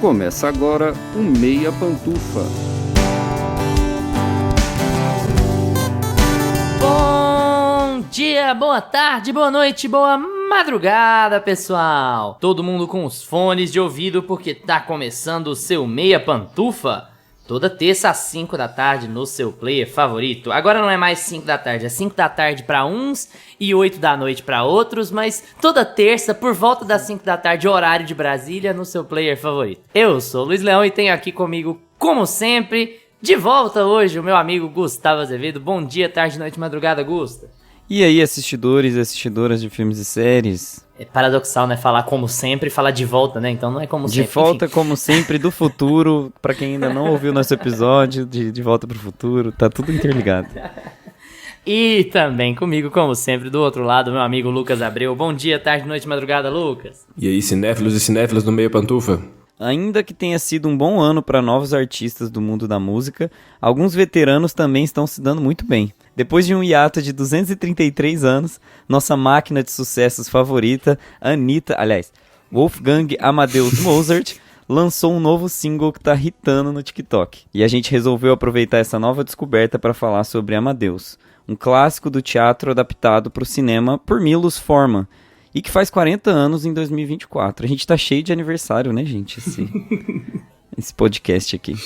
Começa agora o Meia Pantufa. Bom dia, boa tarde, boa noite, boa madrugada, pessoal! Todo mundo com os fones de ouvido porque tá começando o seu Meia Pantufa. Toda terça às 5 da tarde no seu player favorito. Agora não é mais 5 da tarde, é 5 da tarde pra uns e 8 da noite pra outros, mas toda terça, por volta das 5 da tarde, horário de Brasília, no seu player favorito. Eu sou o Luiz Leão e tenho aqui comigo, como sempre, de volta hoje, o meu amigo Gustavo Azevedo. Bom dia, tarde, noite, madrugada, Gusta. E aí, assistidores e assistidoras de filmes e séries? É paradoxal, né? Falar como sempre e falar de volta, né? Então não é como sempre. De volta, enfim. como sempre, do futuro. Pra quem ainda não ouviu nosso episódio, de volta pro futuro. Tá tudo interligado. E também comigo, como sempre, do outro lado, meu amigo Lucas Abreu. Bom dia, tarde, noite, madrugada, Lucas. E aí, cinéfilos e cinéfilas do Meia Pantufa? Ainda que tenha sido um bom ano para novos artistas do mundo da música, alguns veteranos também estão se dando muito bem. Depois de um hiato de 233 anos, nossa máquina de sucessos favorita, Wolfgang Amadeus Mozart, lançou um novo single que tá hitando no TikTok. E a gente resolveu aproveitar essa nova descoberta para falar sobre Amadeus, um clássico do teatro adaptado para o cinema por Milos Forman, e que faz 40 anos em 2024. A gente tá cheio de aniversário, né, gente? Esse podcast aqui.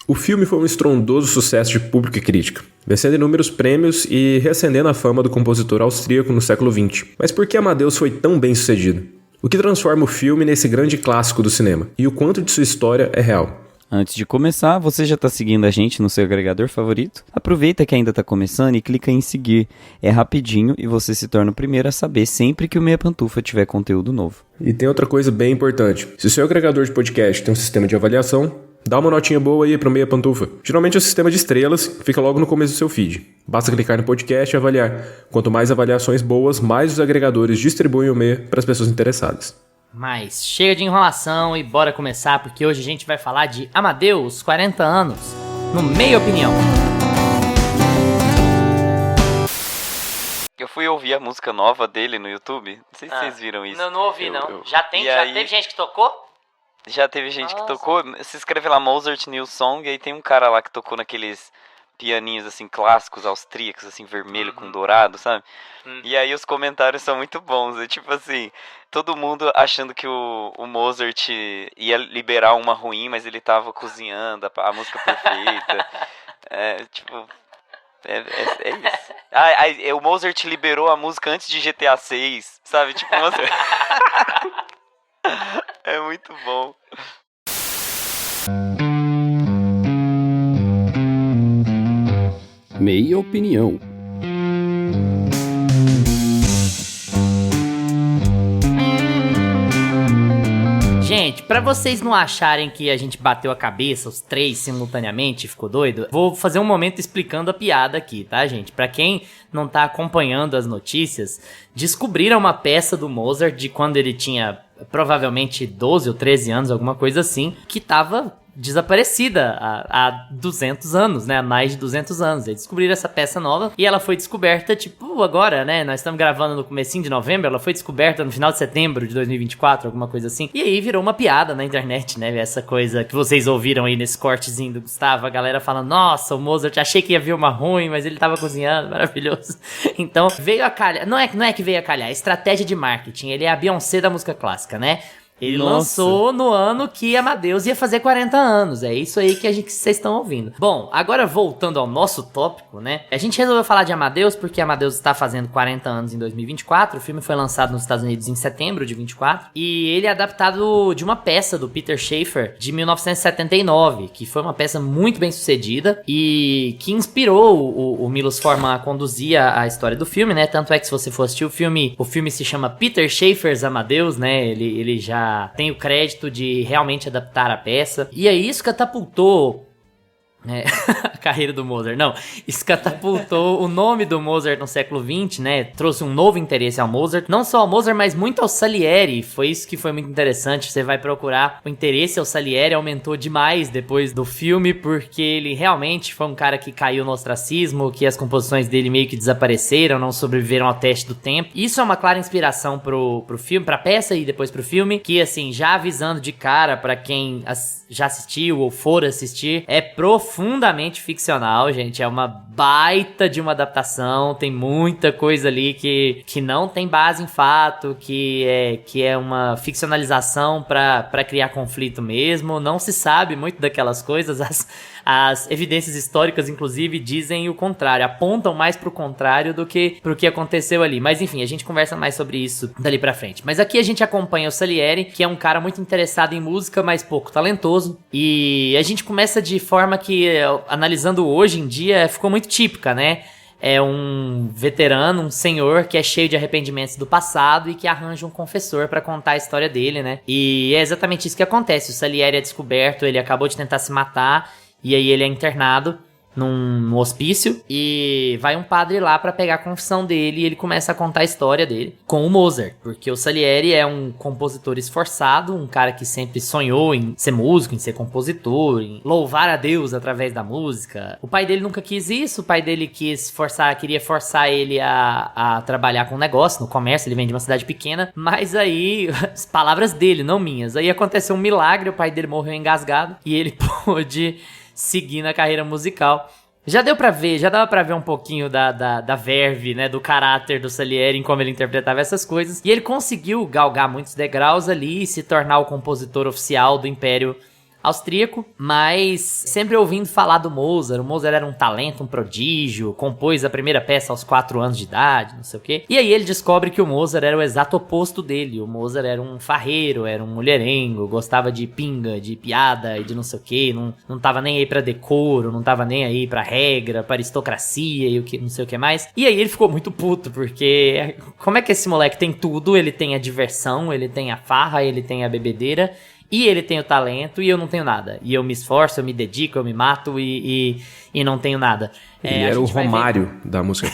O filme foi um estrondoso sucesso de público e crítica, vencendo inúmeros prêmios e reacendendo a fama do compositor austríaco no século XX. Mas por que Amadeus foi tão bem sucedido? O que transforma o filme nesse grande clássico do cinema? E o quanto de sua história é real? Antes de começar, você já está seguindo a gente no seu agregador favorito? Aproveita que ainda está começando e clica em seguir. É rapidinho e você se torna o primeiro a saber sempre que o Meia Pantufa tiver conteúdo novo. E tem outra coisa bem importante. Se o seu agregador de podcast tem um sistema de avaliação, dá uma notinha boa aí pro Meia Pantufa. Geralmente é o sistema de estrelas, fica logo no começo do seu feed. Basta clicar no podcast e avaliar. Quanto mais avaliações boas, mais os agregadores distribuem o Meia para as pessoas interessadas. Mas chega de enrolação e bora começar, porque hoje a gente vai falar de Amadeus, 40 anos, no Meia Opinião. Eu fui ouvir a música nova dele no YouTube, não sei se vocês viram isso. Não ouvi, não. Já teve gente que tocou? Já teve gente que tocou, se escreve lá Mozart New Song, e aí tem um cara lá que tocou naqueles pianinhos assim clássicos austríacos, assim, vermelho com dourado, sabe? E aí os comentários são muito bons, é tipo assim, todo mundo achando que o Mozart ia liberar uma ruim, mas ele tava cozinhando a música perfeita. É isso. O Mozart liberou a música antes de GTA 6, sabe? Tipo, nossa. É muito bom. Meia Opinião. Gente, pra vocês não acharem que a gente bateu a cabeça, os três simultaneamente, e ficou doido, vou fazer um momento explicando a piada aqui, tá, gente? Pra quem não tá acompanhando as notícias, descobriram uma peça do Mozart de quando ele tinha provavelmente 12 ou 13 anos, alguma coisa assim, que tava desaparecida há 200 anos, né? Há mais de 200 anos. Eles descobriram essa peça nova e ela foi descoberta, tipo, agora, né? Nós estamos gravando no comecinho de novembro, ela foi descoberta no final de setembro de 2024, alguma coisa assim. E aí virou uma piada na internet, né? Essa coisa que vocês ouviram aí nesse cortezinho do Gustavo, a galera falando, nossa, o Mozart, achei que ia vir uma ruim, mas ele tava cozinhando, maravilhoso. Então, veio a calhar. Não é que veio a calhar, é estratégia de marketing. Ele é a Beyoncé da música clássica, né? Ele lançou no ano que Amadeus ia fazer 40 anos. É isso aí que vocês estão ouvindo. Bom, agora voltando ao nosso tópico, né? A gente resolveu falar de Amadeus porque Amadeus está fazendo 40 anos em 2024. O filme foi lançado nos Estados Unidos em setembro de 24. E ele é adaptado de uma peça do Peter Shaffer de 1979, que foi uma peça muito bem sucedida e que inspirou o Milos Forman a conduzir a história do filme, né? Tanto é que se você for assistir o filme se chama Peter Shaffer's Amadeus, né? Ele já tem o crédito de realmente adaptar a peça. E é isso que catapultou a carreira do Mozart. Não, isso catapultou o nome do Mozart no século XX, né? Trouxe um novo interesse ao Mozart. Não só ao Mozart, mas muito ao Salieri. Foi isso que foi muito interessante. Você vai procurar, o interesse ao Salieri aumentou demais depois do filme, porque ele realmente foi um cara que caiu no ostracismo, que as composições dele meio que desapareceram, não sobreviveram ao teste do tempo. Isso é uma clara inspiração pro filme, pra peça e depois pro filme, que assim, já avisando de cara pra quem já assistiu ou for assistir, é profundamente ficcional, gente. É uma baita de uma adaptação, tem muita coisa ali que não tem base em fato, que é uma ficcionalização pra criar conflito mesmo. Não se sabe muito daquelas coisas, as evidências históricas, inclusive, dizem o contrário, apontam mais pro contrário do que pro que aconteceu ali. Mas enfim, a gente conversa mais sobre isso dali pra frente. Mas aqui a gente acompanha o Salieri, que é um cara muito interessado em música, mas pouco talentoso. E a gente começa de forma que, analisando hoje em dia, ficou muito típica, né? É um veterano, um senhor que é cheio de arrependimentos do passado e que arranja um confessor pra contar a história dele, né? E é exatamente isso que acontece. O Salieri é descoberto, ele acabou de tentar se matar, e aí ele é internado num hospício, e vai um padre lá pra pegar a confissão dele, e ele começa a contar a história dele com o Mozart, porque o Salieri é um compositor esforçado, um cara que sempre sonhou em ser músico, em ser compositor, em louvar a Deus através da música. O pai dele nunca quis isso, o pai dele queria forçar ele a trabalhar com negócio, no comércio. Ele vem de uma cidade pequena, mas aí, as palavras dele, não minhas, aí aconteceu um milagre, o pai dele morreu engasgado, e ele pôde seguir na carreira musical. Já dava pra ver um pouquinho da verve, né, do caráter do Salieri em como ele interpretava essas coisas. E ele conseguiu galgar muitos degraus ali e se tornar o compositor oficial do Império Austríaco, mas sempre ouvindo falar do Mozart. O Mozart era um talento, um prodígio, compôs a primeira peça aos 4 anos de idade, não sei o quê. E aí ele descobre que o Mozart era o exato oposto dele. O Mozart era um farreiro, era um mulherengo, gostava de pinga, de piada e de não sei o quê, não tava nem aí pra decoro, não tava nem aí pra regra, pra aristocracia e o que, não sei o que mais. E aí ele ficou muito puto, porque como é que esse moleque tem tudo? Ele tem a diversão, ele tem a farra, ele tem a bebedeira, e ele tem o talento e eu não tenho nada. E eu me esforço, eu me dedico, eu me mato e não tenho nada. Ele era o Romário da música.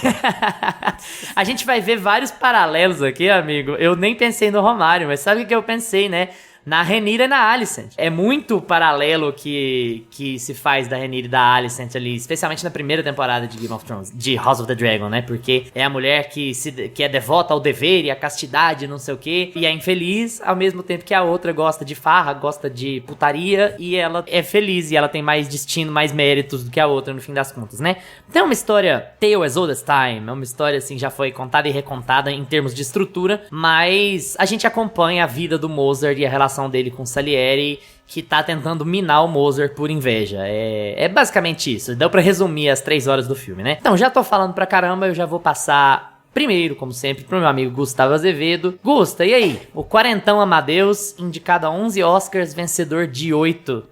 A gente vai ver vários paralelos aqui, amigo. Eu nem pensei no Romário, mas sabe o que eu pensei, né? Na Rhaenyra e na Alicent. É muito paralelo que se faz da Rhaenyra e da Alicent ali, especialmente na primeira temporada de Game of Thrones, de House of the Dragon, né? Porque é a mulher que é devota ao dever e à castidade, não sei o quê, e é infeliz, ao mesmo tempo que a outra gosta de farra, gosta de putaria, e ela é feliz, e ela tem mais destino, mais méritos do que a outra, no fim das contas, né? Então é uma história tale as old as time, é uma história, assim, já foi contada e recontada em termos de estrutura, mas a gente acompanha a vida do Mozart e a relação dele com Salieri, que tá tentando minar o Mozart por inveja. É basicamente isso. Deu pra resumir as 3 horas do filme, né? Então, já tô falando pra caramba, eu já vou passar primeiro, como sempre, pro meu amigo Gustavo Azevedo. Gusta, e aí? O quarentão Amadeus, indicado a 11 Oscars, vencedor de 8.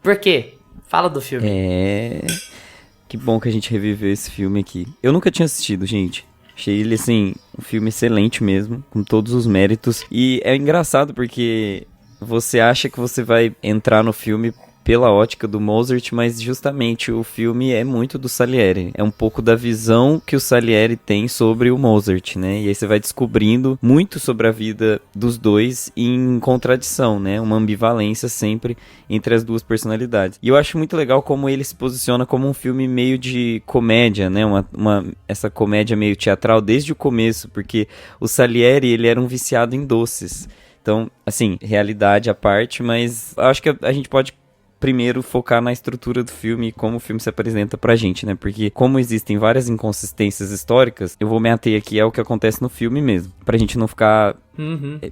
Por quê? Fala do filme. Que bom que a gente reviveu esse filme aqui. Eu nunca tinha assistido, gente. Achei ele, assim, um filme excelente mesmo, com todos os méritos. E é engraçado porque você acha que você vai entrar no filme pela ótica do Mozart, mas justamente o filme é muito do Salieri. É um pouco da visão que o Salieri tem sobre o Mozart, né? E aí você vai descobrindo muito sobre a vida dos dois em contradição, né? Uma ambivalência sempre entre as duas personalidades. E eu acho muito legal como ele se posiciona como um filme meio de comédia, né? Essa comédia meio teatral desde o começo, porque o Salieri, ele era um viciado em doces. Então, assim, realidade à parte, mas acho que a gente pode primeiro focar na estrutura do filme e como o filme se apresenta pra gente, né? Porque como existem várias inconsistências históricas, eu vou me ater aqui ao que acontece no filme mesmo, pra gente não ficar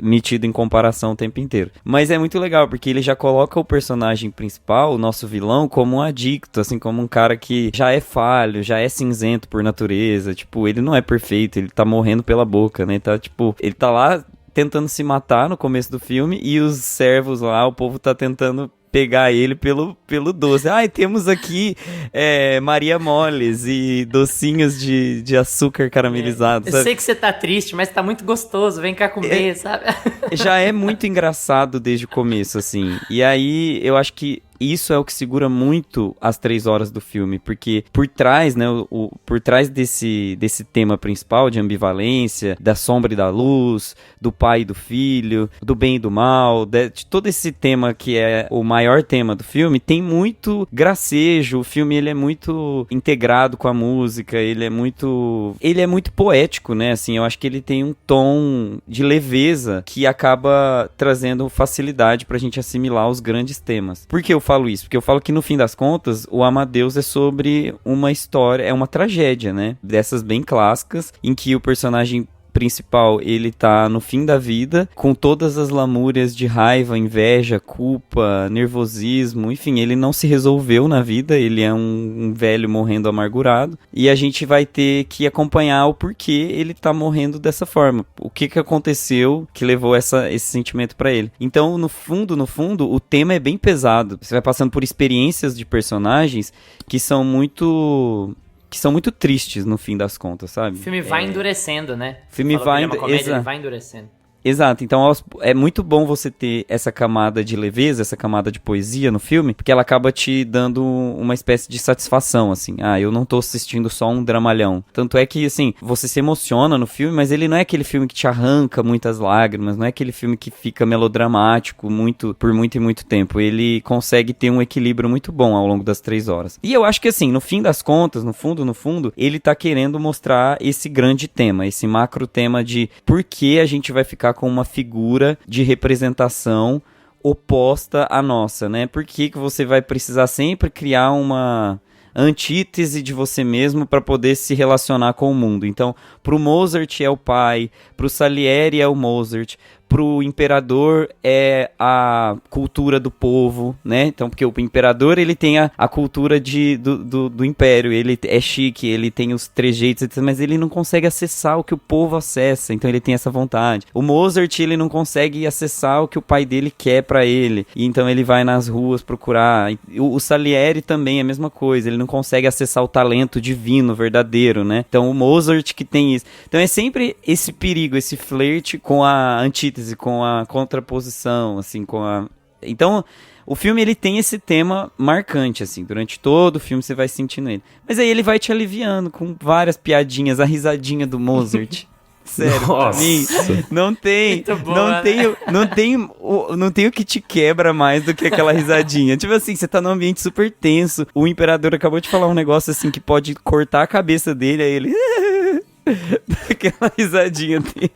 metido em comparação o tempo inteiro. Mas é muito legal, porque ele já coloca o personagem principal, o nosso vilão, como um adicto, assim, como um cara que já é falho, já é cinzento por natureza, tipo, ele não é perfeito, ele tá morrendo pela boca, né? Tá, tipo, ele tá lá tentando se matar no começo do filme e os servos lá, o povo tá tentando pegar ele pelo doce. Ai, temos aqui Maria Moles e docinhos de açúcar caramelizado. Eu sei que você tá triste, mas tá muito gostoso, vem cá comer, sabe? Já é muito engraçado desde o começo, assim. E aí, eu acho que isso é o que segura muito as 3 horas do filme, porque por trás, né, por trás desse tema principal de ambivalência, da sombra e da luz, do pai e do filho, do bem e do mal, de todo esse tema que é o maior tema do filme, tem muito gracejo. O filme ele é muito integrado com a música, ele é muito poético, né? Assim, eu acho que ele tem um tom de leveza que acaba trazendo facilidade pra gente assimilar os grandes temas. Por que eu falo isso? Porque eu falo que no fim das contas, o Amadeus é sobre uma história, é uma tragédia, né? Dessas bem clássicas, em que o personagem principal, ele tá no fim da vida, com todas as lamúrias de raiva, inveja, culpa, nervosismo, enfim, ele não se resolveu na vida, ele é um velho morrendo amargurado, e a gente vai ter que acompanhar o porquê ele tá morrendo dessa forma, o que aconteceu que levou esse sentimento pra ele. Então, no fundo, o tema é bem pesado, você vai passando por experiências de personagens que são muito tristes no fim das contas, sabe? O filme vai endurecendo, né? O filme vai endurecendo. Exato, então é muito bom você ter essa camada de leveza, essa camada de poesia no filme, porque ela acaba te dando uma espécie de satisfação, assim. Ah, eu não tô assistindo só um dramalhão. Tanto é que, assim, você se emociona no filme, mas ele não é aquele filme que te arranca muitas lágrimas, não é aquele filme que fica melodramático por muito e muito tempo. Ele consegue ter um equilíbrio muito bom ao longo das 3 horas. E eu acho que, assim, no fim das contas, no fundo, ele tá querendo mostrar esse grande tema, esse macro tema de por que a gente vai ficar com uma figura de representação oposta à nossa, né? Por que você vai precisar sempre criar uma antítese de você mesmo para poder se relacionar com o mundo? Então, pro Mozart é o pai, pro Salieri é o Mozart, pro imperador é a cultura do povo, né? Então, porque o imperador, ele tem a cultura do império, ele é chique, ele tem os trejeitos, etc., mas ele não consegue acessar o que o povo acessa, então ele tem essa vontade. O Mozart, ele não consegue acessar o que o pai dele quer pra ele, e então ele vai nas ruas procurar. O Salieri também é a mesma coisa, ele não consegue acessar o talento divino, verdadeiro, né? Então, o Mozart que tem isso. Então, é sempre esse perigo, esse flerte com a antítese, com a contraposição, assim, Então, o filme, ele tem esse tema marcante, assim, durante todo o filme você vai sentindo ele. Mas aí ele vai te aliviando com várias piadinhas, a risadinha do Mozart. Sério, Nossa. Pra mim, não tem o que te quebra mais do que aquela risadinha. Tipo assim, você tá num ambiente super tenso, o imperador acabou de falar um negócio assim que pode cortar a cabeça dele, aí ele... aquela risadinha dele.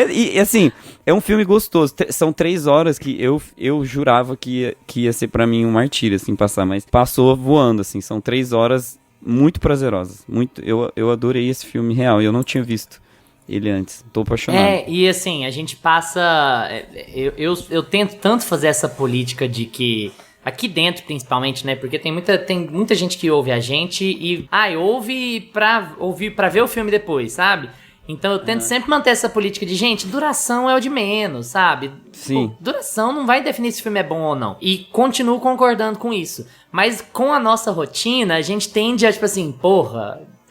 E assim, é um filme gostoso. São 3 horas que eu jurava que ia ser pra mim um martírio, assim, passar, mas passou voando, assim. São 3 horas muito prazerosas. Eu adorei esse filme real, eu não tinha visto ele antes. Tô apaixonado. E assim, a gente passa... Eu tento tanto fazer essa política de que... Aqui dentro, principalmente, né? Porque tem muita gente que ouve a gente e... ouve pra ver o filme depois, sabe? Então eu tento sempre manter essa política de, gente, duração é o de menos, sabe? Sim. Pô, duração não vai definir se o filme é bom ou não. E continuo concordando com isso. Mas com a nossa rotina, a gente tende a, tipo assim,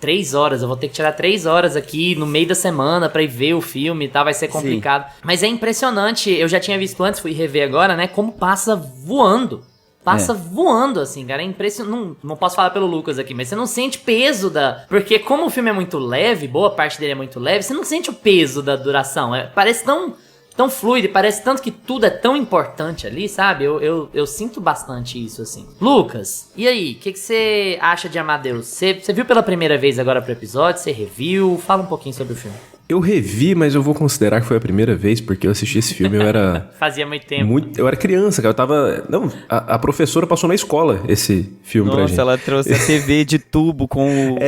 3 horas, eu vou ter que tirar 3 horas aqui no meio da semana pra ir ver o filme e tal, vai ser complicado. Sim. Mas é impressionante, eu já tinha visto antes, fui rever agora, né? Como passa voando. Passa voando, assim, cara, é impressionante. Não posso falar pelo Lucas aqui, mas você não sente peso Porque como o filme é muito leve, boa parte dele é muito leve, você não sente o peso da duração. Parece tão fluido, parece tanto que tudo é tão importante ali, sabe? Eu sinto bastante isso, assim. Lucas, e aí? O que você acha de Amadeus? Você viu pela primeira vez agora pro episódio? Você reviu? Fala um pouquinho sobre o filme. Eu revi, mas eu vou considerar que foi a primeira vez, porque eu assisti esse filme, eu era... Fazia muito tempo. Eu era criança, cara, eu tava... Não, a professora passou na escola esse filme pra gente. Nossa, ela trouxe a TV de tubo com o...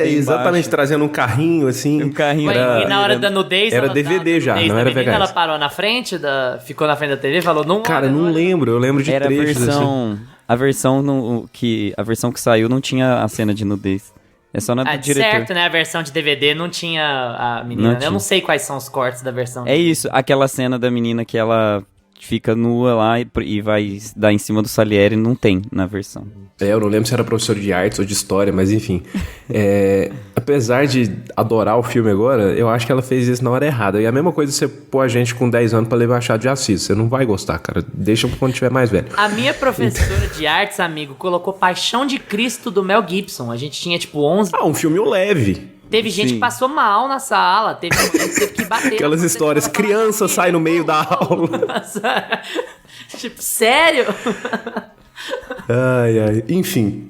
exatamente, trazendo um carrinho, assim. Um carrinho. E na hora da nudez... Era DVD já, não era VHS. Ela parou na frente, ficou na frente da TV e falou... Não, cara, eu não lembro, eu lembro de era trechos, assim. A versão que saiu não tinha a cena de nudez. É só na do diretor. Certo, né? A versão de DVD não tinha a menina. Eu não sei quais são os cortes da versão. É isso, aquela cena da menina que ela fica nua lá e vai dar em cima do Salieri, não tem na versão. Eu não lembro se era professor de artes ou de história, mas enfim. Apesar de adorar o filme agora, eu acho que ela fez isso na hora errada. E a mesma coisa você pôr a gente com 10 anos pra ler Machado de Assis. Você não vai gostar, cara. Deixa quando tiver mais velho. A minha professora de artes, amigo, colocou Paixão de Cristo do Mel Gibson. A gente tinha, 11... Um filme leve. Teve gente que passou mal na sala. Teve que bater. Aquelas histórias, criança sai no meio da aula. Sério? Ai. Enfim.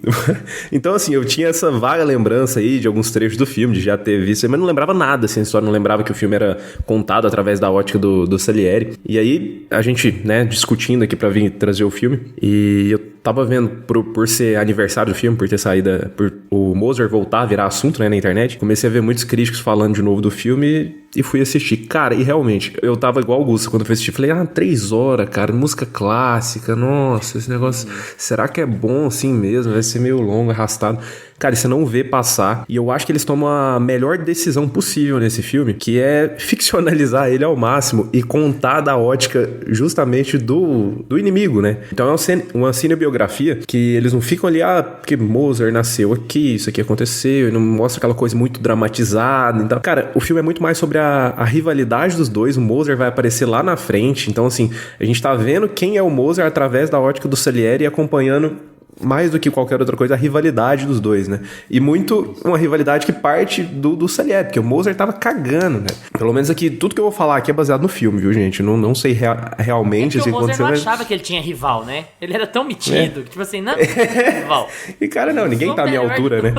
Então, assim, eu tinha essa vaga lembrança aí de alguns trechos do filme, de já ter visto, mas não lembrava nada, assim, a história, não lembrava que o filme era contado através da ótica do Salieri. E aí, a gente, né, discutindo aqui pra vir trazer o filme, e eu tava vendo, por ser aniversário do filme, por ter saído, por o Mozart voltar a virar assunto, né, na internet, comecei a ver muitos críticos falando de novo do filme e fui assistir. Cara, e realmente, eu tava igual o Augusto quando eu fui assistir. Falei, 3 horas, cara, música clássica, nossa, esse negócio, será que é bom assim mesmo? Vai ser meio longo, arrastado. Cara, você não vê passar. E eu acho que eles tomam a melhor decisão possível nesse filme, que é ficcionalizar ele ao máximo e contar da ótica justamente do inimigo, né? Então é uma cinebiografia que eles não ficam ali, porque Mozart nasceu aqui, isso aqui aconteceu, e não mostra aquela coisa muito dramatizada. Então, cara, o filme é muito mais sobre a rivalidade dos dois. O Mozart vai aparecer lá na frente. Então, assim, a gente tá vendo quem é o Mozart através da ótica do Salieri e acompanhando mais do que qualquer outra coisa, a rivalidade dos dois, né? E muito uma rivalidade que parte do Salieri, porque o Mozart tava cagando, né? Pelo menos aqui, tudo que eu vou falar aqui é baseado no filme, viu, gente? Não sei realmente se aconteceu. O Mozart não aconteceu, achava que ele tinha rival, né? Ele era tão metido, que tipo assim, não é rival. E cara, não, ninguém tá à minha altura, né?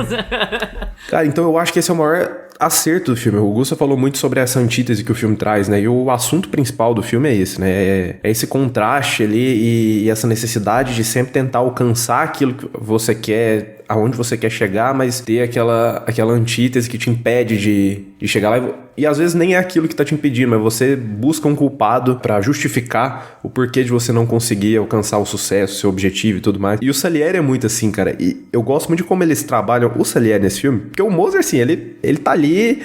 Cara, então eu acho que esse é o maior acerto do filme. O Gusta falou muito sobre essa antítese que o filme traz, né? E o assunto principal do filme é esse, né? É esse contraste ali e essa necessidade de sempre tentar alcançar aquilo que você quer, aonde você quer chegar, mas ter aquela antítese que te impede de chegar lá. E às vezes nem é aquilo que tá te impedindo, mas você busca um culpado pra justificar o porquê de você não conseguir alcançar o sucesso, seu objetivo e tudo mais. E o Salieri é muito assim, cara. E eu gosto muito de como eles trabalham o Salieri nesse filme, porque o Mozart, assim, ele tá ali,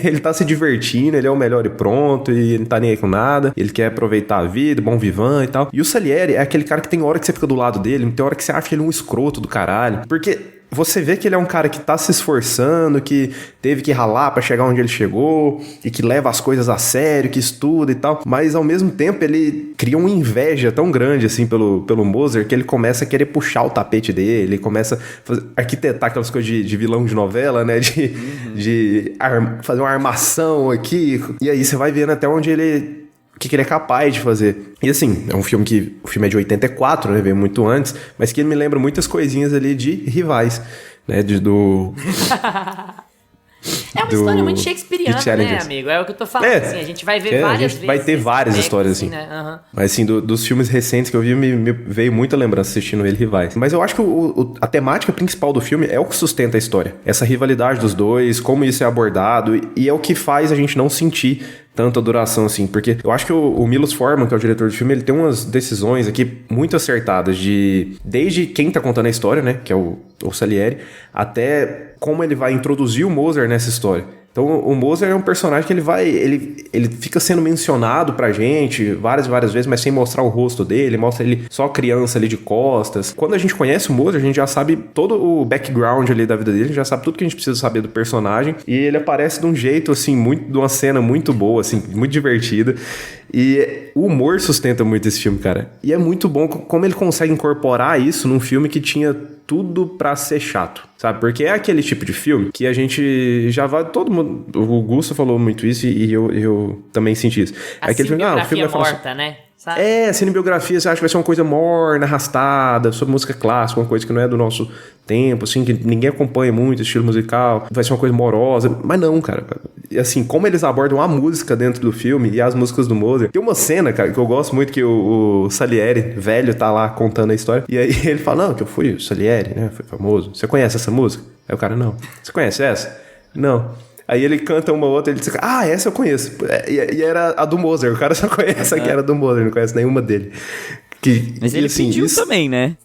ele tá se divertindo, ele é o melhor e pronto, e ele não tá nem aí com nada, ele quer aproveitar a vida, bom vivant e tal. E o Salieri é aquele cara que tem hora que você fica do lado dele, tem hora que você acha que ele é um escroto do caralho, porque você vê que ele é um cara que tá se esforçando, que teve que ralar pra chegar onde ele chegou, e que leva as coisas a sério, que estuda e tal, mas ao mesmo tempo ele cria uma inveja tão grande assim pelo Mozart, que ele começa a querer puxar o tapete dele, ele começa a arquitetar aquelas coisas de vilão de novela, né, de fazer uma armação aqui, e aí você vai vendo até onde ele... o que ele é capaz de fazer. E assim, o filme é de 84, né, veio muito antes, mas que ele me lembra muitas coisinhas ali de rivais, né, É uma história muito shakespeariana, né, amigo? É o que eu tô falando, assim, a gente vai ver várias vezes. A gente vai ter várias histórias, assim. Né? Uhum. Mas, assim, dos filmes recentes que eu vi, me veio muita lembrança assistindo ele, Rivais. Mas eu acho que a temática principal do filme é o que sustenta a história. Essa rivalidade dos dois, como isso é abordado, e é o que faz a gente não sentir tanta duração, assim. Porque eu acho que o Milos Forman, que é o diretor do filme, ele tem umas decisões aqui muito acertadas desde quem tá contando a história, né, que é o Salieri, até como ele vai introduzir o Mozart nessa história. Então o Mozart é um personagem que ele fica sendo mencionado pra gente várias vezes, mas sem mostrar o rosto dele, mostra ele só criança ali de costas. Quando a gente conhece o Mozart, a gente já sabe todo o background ali da vida dele, a gente já sabe tudo que a gente precisa saber do personagem, e ele aparece de um jeito, assim, de uma cena muito boa, assim, muito divertida. E o humor sustenta muito esse filme, cara. E é muito bom como ele consegue incorporar isso num filme que tinha tudo pra ser chato, sabe? Porque é aquele tipo de filme que a gente já vai... Todo mundo... O Gusto falou muito isso e eu também senti isso. A aquele filme, o filme vai morta, né? Sabe? A cinebiografia você acha que vai ser uma coisa morna, arrastada, sobre música clássica, uma coisa que não é do nosso tempo, assim, que ninguém acompanha muito, estilo musical, vai ser uma coisa morosa, mas não, cara. E assim, como eles abordam a música dentro do filme e as músicas do Mozart, tem uma cena, cara, que eu gosto muito, que o Salieri, velho, tá lá contando a história, e aí ele fala, não, que eu fui o Salieri, né, foi famoso, você conhece essa música? Aí o cara, não. Você conhece essa? Não. Aí ele canta uma outra, ele diz, essa eu conheço. E era a do Mozart, o cara só conhece a que era do Mozart, não conhece nenhuma dele. Mas ele assim, pediu também, né?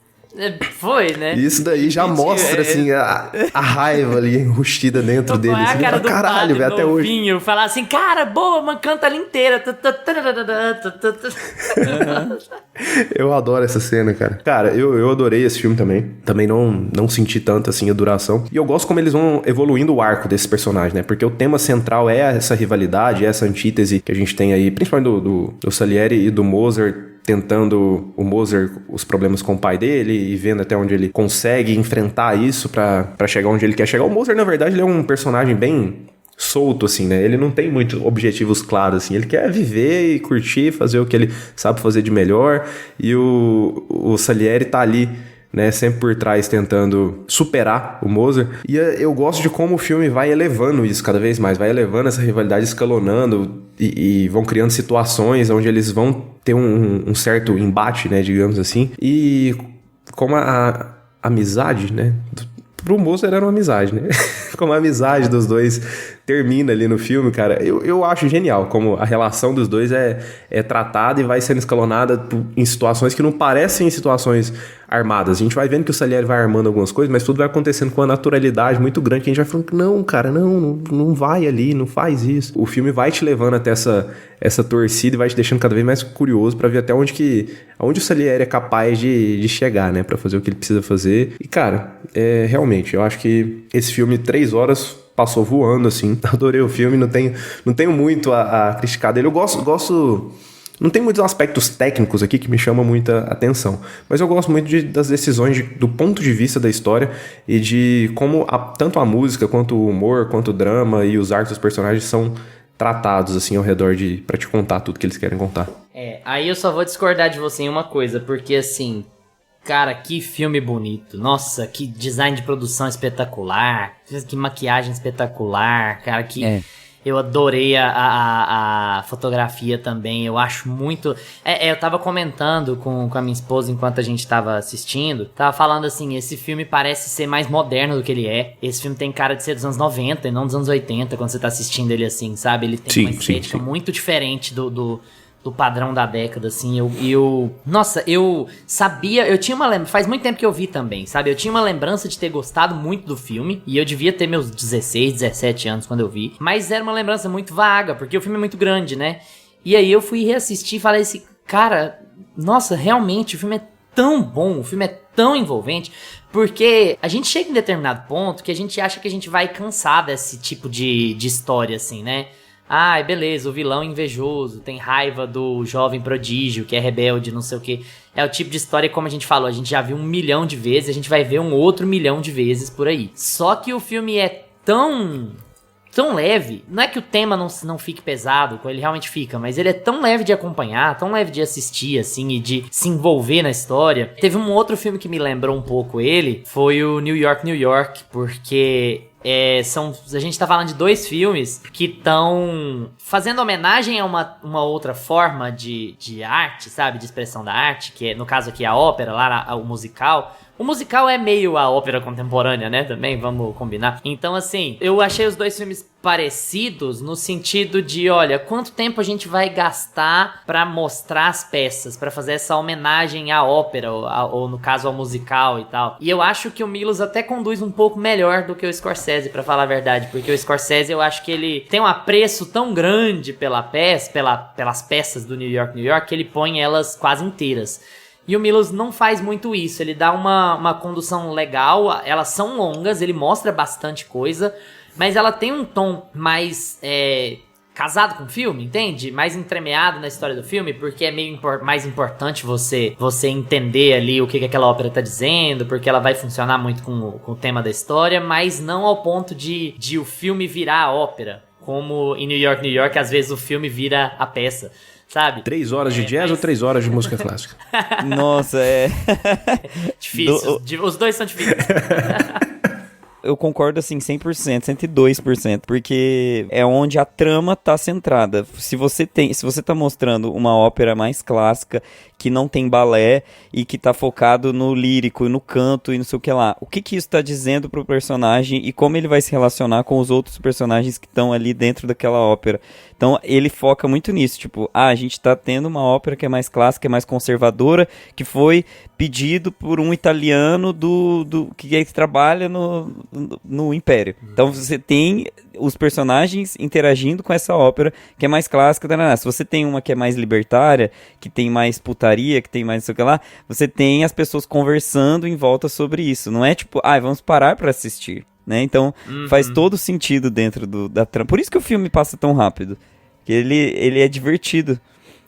Foi, né? Isso daí já mostra, assim, a raiva ali enrustida dentro dele. É a Assim, cara do caralho, velho, até hoje. novinho, falar assim, cara, boa, mano, canta ela inteira. Eu adoro essa cena, cara. Cara, eu adorei esse filme também. Também não senti tanto, assim, a duração. E eu gosto como eles vão evoluindo o arco desses personagens, né? Porque o tema central é essa rivalidade, essa antítese que a gente tem aí, principalmente do Salieri e do Mozart, tentando o Mozart os problemas com o pai dele e vendo até onde ele consegue enfrentar isso pra chegar onde ele quer chegar. O Mozart, na verdade, ele é um personagem bem solto, assim, né? Ele não tem muitos objetivos claros, assim. Ele quer viver e curtir, fazer o que ele sabe fazer de melhor. E o Salieri tá ali, né, sempre por trás tentando superar o Mozart. E eu gosto de como o filme vai elevando isso cada vez mais, vai elevando essa rivalidade, escalonando e vão criando situações onde eles vão ter um certo embate, né, digamos assim. E como a amizade, né, pro Mozart era uma amizade, né? Como a amizade dos dois termina ali no filme, cara, eu acho genial como a relação dos dois é tratada e vai sendo escalonada em situações que não parecem situações armadas. A gente vai vendo que o Salieri vai armando algumas coisas, mas tudo vai acontecendo com uma naturalidade muito grande, que a gente vai falando, não, cara, não vai ali, não faz isso. O filme vai te levando até essa torcida e vai te deixando cada vez mais curioso pra ver até onde o Salieri é capaz de chegar, né, pra fazer o que ele precisa fazer. E, cara, realmente, eu acho que esse filme, 3 horas... passou voando, assim. Adorei o filme, não tenho muito a criticar dele. Eu gosto... Não tem muitos aspectos técnicos aqui que me chamam muita atenção. Mas eu gosto muito das decisões do ponto de vista da história e de como tanto a música, quanto o humor, quanto o drama e os arcos dos personagens são tratados, assim, ao redor pra te contar tudo que eles querem contar. Aí eu só vou discordar de você em uma coisa, porque, assim... Cara, que filme bonito. Nossa, que design de produção espetacular. Que maquiagem espetacular. Cara, que... Eu adorei a fotografia também. Eu acho muito... eu tava comentando com a minha esposa enquanto a gente tava assistindo. Tava falando assim, esse filme parece ser mais moderno do que ele é. Esse filme tem cara de ser dos anos 90 e não dos anos 80, quando você tá assistindo ele assim, sabe? Ele tem uma estética muito diferente do padrão da década, assim. Nossa, eu sabia... Eu tinha uma lembrança... Faz muito tempo que eu vi também, sabe? Eu tinha uma lembrança de ter gostado muito do filme. E eu devia ter meus 16, 17 anos quando eu vi. Mas era uma lembrança muito vaga, porque o filme é muito grande, né? E aí eu fui reassistir e falei assim... Cara, nossa, realmente, o filme é tão bom. O filme é tão envolvente. Porque a gente chega em determinado ponto que a gente acha que a gente vai cansar desse tipo de história, assim, né? Beleza, o vilão invejoso, tem raiva do jovem prodígio, que é rebelde, não sei o que. É o tipo de história, como a gente falou, a gente já viu 1 milhão de vezes, a gente vai ver um outro 1 milhão de vezes por aí. Só que o filme é tão leve, não é que o tema não fique pesado, ele realmente fica, mas ele é tão leve de acompanhar, tão leve de assistir, assim, e de se envolver na história. Teve um outro filme que me lembrou um pouco ele, foi o New York, New York, porque... a gente tá falando de 2 filmes que estão fazendo homenagem a uma outra forma de arte, sabe? De expressão da arte, que é, no caso aqui, a ópera, lá o musical. O musical é meio a ópera contemporânea, né? Também, vamos combinar. Então, assim, eu achei os 2 filmes parecidos no sentido de, olha, quanto tempo a gente vai gastar pra mostrar as peças, pra fazer essa homenagem à ópera, ou no caso ao musical e tal. E eu acho que o Milos até conduz um pouco melhor do que o Scorsese, pra falar a verdade, porque o Scorsese, eu acho que ele tem um apreço tão grande pelas peças do New York, New York, que ele põe elas quase inteiras. E o Milos não faz muito isso, ele dá uma condução legal, elas são longas, ele mostra bastante coisa, mas ela tem um tom mais casado com o filme, entende? Mais entremeado na história do filme, porque é meio mais importante você entender ali o que aquela ópera tá dizendo, porque ela vai funcionar muito com o tema da história, mas não ao ponto de o filme virar a ópera, como em New York, New York, às vezes o filme vira a peça. Sabe? 3 horas de jazz ou 3 horas de música clássica? Nossa, Difícil. Os 2 são difíceis. eu concordo assim 100%, 102%, porque é onde a trama tá centrada. Se você tá mostrando uma ópera mais clássica, que não tem balé e que tá focado no lírico e no canto e não sei o que lá, o que isso tá dizendo pro personagem e como ele vai se relacionar com os outros personagens que estão ali dentro daquela ópera. Então ele foca muito nisso, tipo, a gente tá tendo uma ópera que é mais clássica, é mais conservadora, que foi pedido por um italiano que trabalha no Império. Então você tem os personagens interagindo com essa ópera que é mais clássica. Se você tem uma que é mais libertária, que tem mais putaria, que tem mais não sei o que lá, você tem as pessoas conversando em volta sobre isso. Não é tipo, vamos parar pra assistir, né? Então faz todo sentido dentro da trama. Por isso que o filme passa tão rápido, que ele é divertido.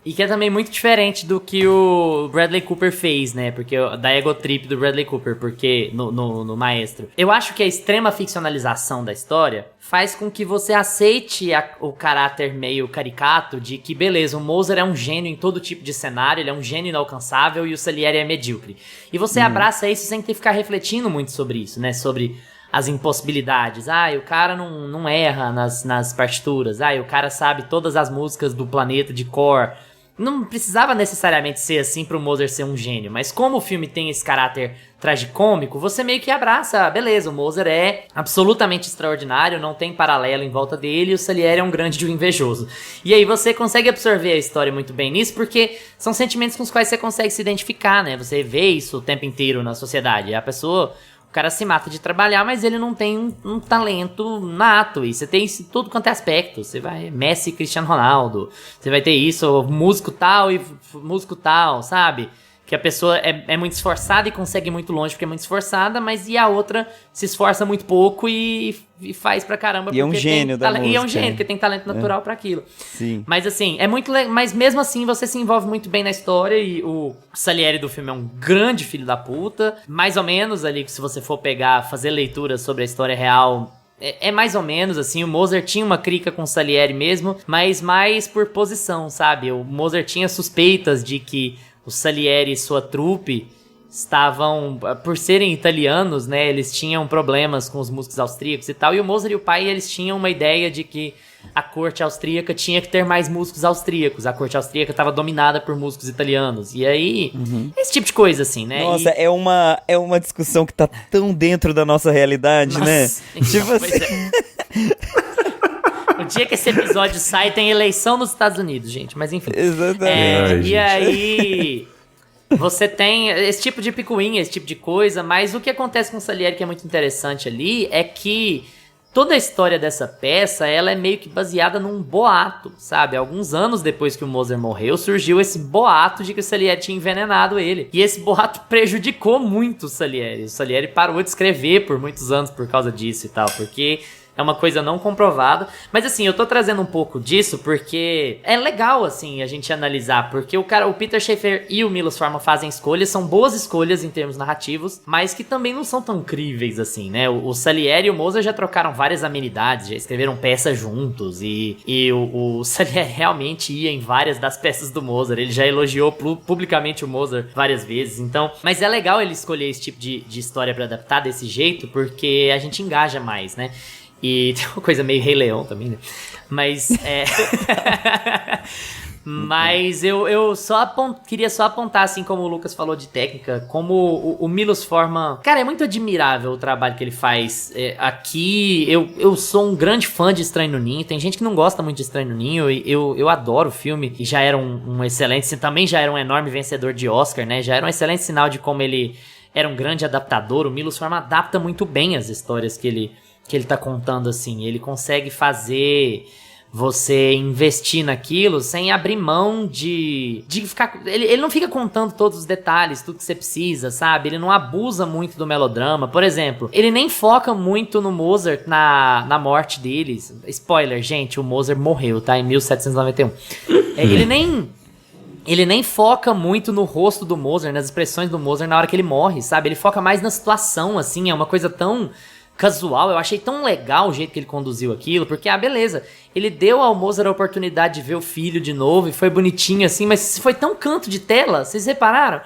E que é também muito diferente do que o Bradley Cooper fez, né? Porque da ego trip do Bradley Cooper, porque no Maestro. Eu acho que a extrema ficcionalização da história faz com que você aceite o caráter meio caricato de que, beleza, o Mozart é um gênio em todo tipo de cenário, ele é um gênio inalcançável e o Salieri é medíocre. E você abraça isso sem ter que ficar refletindo muito sobre isso, né? Sobre as impossibilidades. O cara não erra nas partituras. O cara sabe todas as músicas do planeta de cor. Não precisava necessariamente ser assim pro Mozart ser um gênio, mas como o filme tem esse caráter tragicômico, você meio que abraça, beleza, o Mozart é absolutamente extraordinário, não tem paralelo em volta dele, e o Salieri é um grande invejoso. E aí você consegue absorver a história muito bem nisso, porque são sentimentos com os quais você consegue se identificar, né? Você vê isso o tempo inteiro na sociedade, o cara se mata de trabalhar, mas ele não tem um talento nato. E você tem isso em tudo quanto é aspecto. Você vai Messi e Cristiano Ronaldo. Você vai ter isso, músico tal e músico tal, sabe? Que a pessoa é muito esforçada e consegue ir muito longe porque é muito esforçada, mas e a outra se esforça muito pouco e faz pra caramba. E é um gênio da música. E é um gênio, porque tem talento natural pra aquilo. Sim. Mas assim, é muito mas mesmo assim você se envolve muito bem na história e o Salieri do filme é um grande filho da puta. Mais ou menos ali, se você for fazer leituras sobre a história real, é mais ou menos assim, o Mozart tinha uma crica com o Salieri mesmo, mas mais por posição, sabe? O Mozart tinha suspeitas de que o Salieri e sua trupe estavam, por serem italianos, né, eles tinham problemas com os músicos austríacos e tal, e o Mozart e o pai, eles tinham uma ideia de que a corte austríaca tinha que ter mais músicos austríacos, a corte austríaca estava dominada por músicos italianos, e aí, esse tipo de coisa, assim, né? Nossa, é uma discussão que tá tão dentro da nossa realidade, né? Então, Tipo assim... O dia que esse episódio sai, tem eleição nos Estados Unidos, gente. Mas enfim. Exatamente. E aí, você tem esse tipo de picuinha, esse tipo de coisa. Mas o que acontece com o Salieri, que é muito interessante ali, é que toda a história dessa peça, ela é meio que baseada num boato, sabe? Alguns anos depois que o Mozart morreu, surgiu esse boato de que o Salieri tinha envenenado ele. E esse boato prejudicou muito o Salieri. O Salieri parou de escrever por muitos anos por causa disso e tal, porque... é uma coisa não comprovada. Mas assim, eu tô trazendo um pouco disso porque é legal, assim, a gente analisar. Porque o Peter Shaffer e o Milos Forman fazem escolhas, são boas escolhas em termos narrativos, mas que também não são tão críveis assim, né? O Salieri e o Mozart já trocaram várias amenidades, já escreveram peças juntos. E o Salieri realmente ia em várias das peças do Mozart. Ele já elogiou publicamente o Mozart várias vezes. Então, mas é legal ele escolher esse tipo de história pra adaptar desse jeito, porque a gente engaja mais, né? E tem uma coisa meio Rei Leão também, né? Mas mas eu queria só apontar, assim como o Lucas falou de técnica, como o Milos Forman... Cara, é muito admirável o trabalho que ele faz. Aqui, eu sou um grande fã de Estranho no Ninho. Tem gente que não gosta muito de Estranho no Ninho. Eu adoro o filme. E já era um excelente... Também já era um enorme vencedor de Oscar, né? Já era um excelente sinal de como ele era um grande adaptador. O Milos Forman adapta muito bem as histórias que ele tá contando, assim. Ele consegue fazer você investir naquilo sem abrir mão de ficar... Ele não fica contando todos os detalhes, tudo que você precisa, sabe? Ele não abusa muito do melodrama. Por exemplo, ele nem foca muito no Mozart na morte deles. Spoiler, gente, o Mozart morreu, tá? Em 1791. Ele nem foca muito no rosto do Mozart, nas expressões do Mozart na hora que ele morre, sabe? Ele foca mais na situação, assim. É uma coisa tão... casual, eu achei tão legal o jeito que ele conduziu aquilo, porque, beleza, ele deu ao Mozart a oportunidade de ver o filho de novo, e foi bonitinho assim, mas foi tão canto de tela, vocês repararam?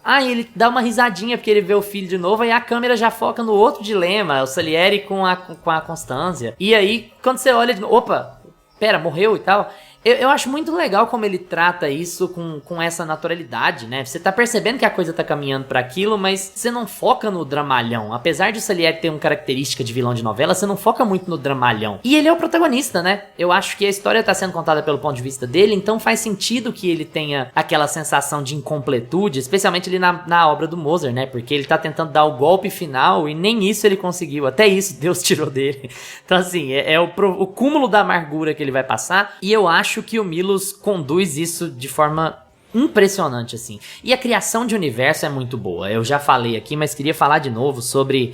Aí ele dá uma risadinha porque ele vê o filho de novo, aí a câmera já foca no outro dilema, o Salieri com a Constância. E aí, quando você olha de novo, opa, pera, morreu e tal. Eu acho muito legal como ele trata isso com essa naturalidade, né? Você tá percebendo que a coisa tá caminhando pra aquilo, mas você não foca no dramalhão. Apesar de o Salieri ter uma característica de vilão de novela, você não foca muito no dramalhão. E ele é o protagonista, né? Eu acho que a história tá sendo contada pelo ponto de vista dele, então faz sentido que ele tenha aquela sensação de incompletude, especialmente ali na obra do Moser, né? Porque ele tá tentando dar o golpe final e nem isso ele conseguiu. Até isso Deus tirou dele. Então, assim, é o cúmulo da amargura que ele vai passar. E eu acho que o Milos conduz isso de forma impressionante, assim. E a criação de universo é muito boa. Eu já falei aqui, mas queria falar de novo sobre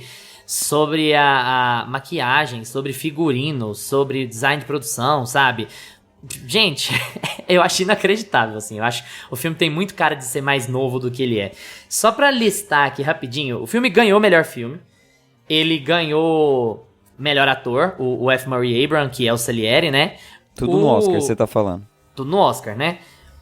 a maquiagem, sobre figurino, sobre design de produção, sabe? Gente, eu acho inacreditável, assim. Eu acho que o filme tem muito cara de ser mais novo do que ele é. Só pra listar aqui rapidinho, o filme ganhou o melhor filme. Ele ganhou melhor ator, o F. Murray Abraham, que é o Salieri, né? Tudo no Oscar, você tá falando. Tudo no Oscar, né?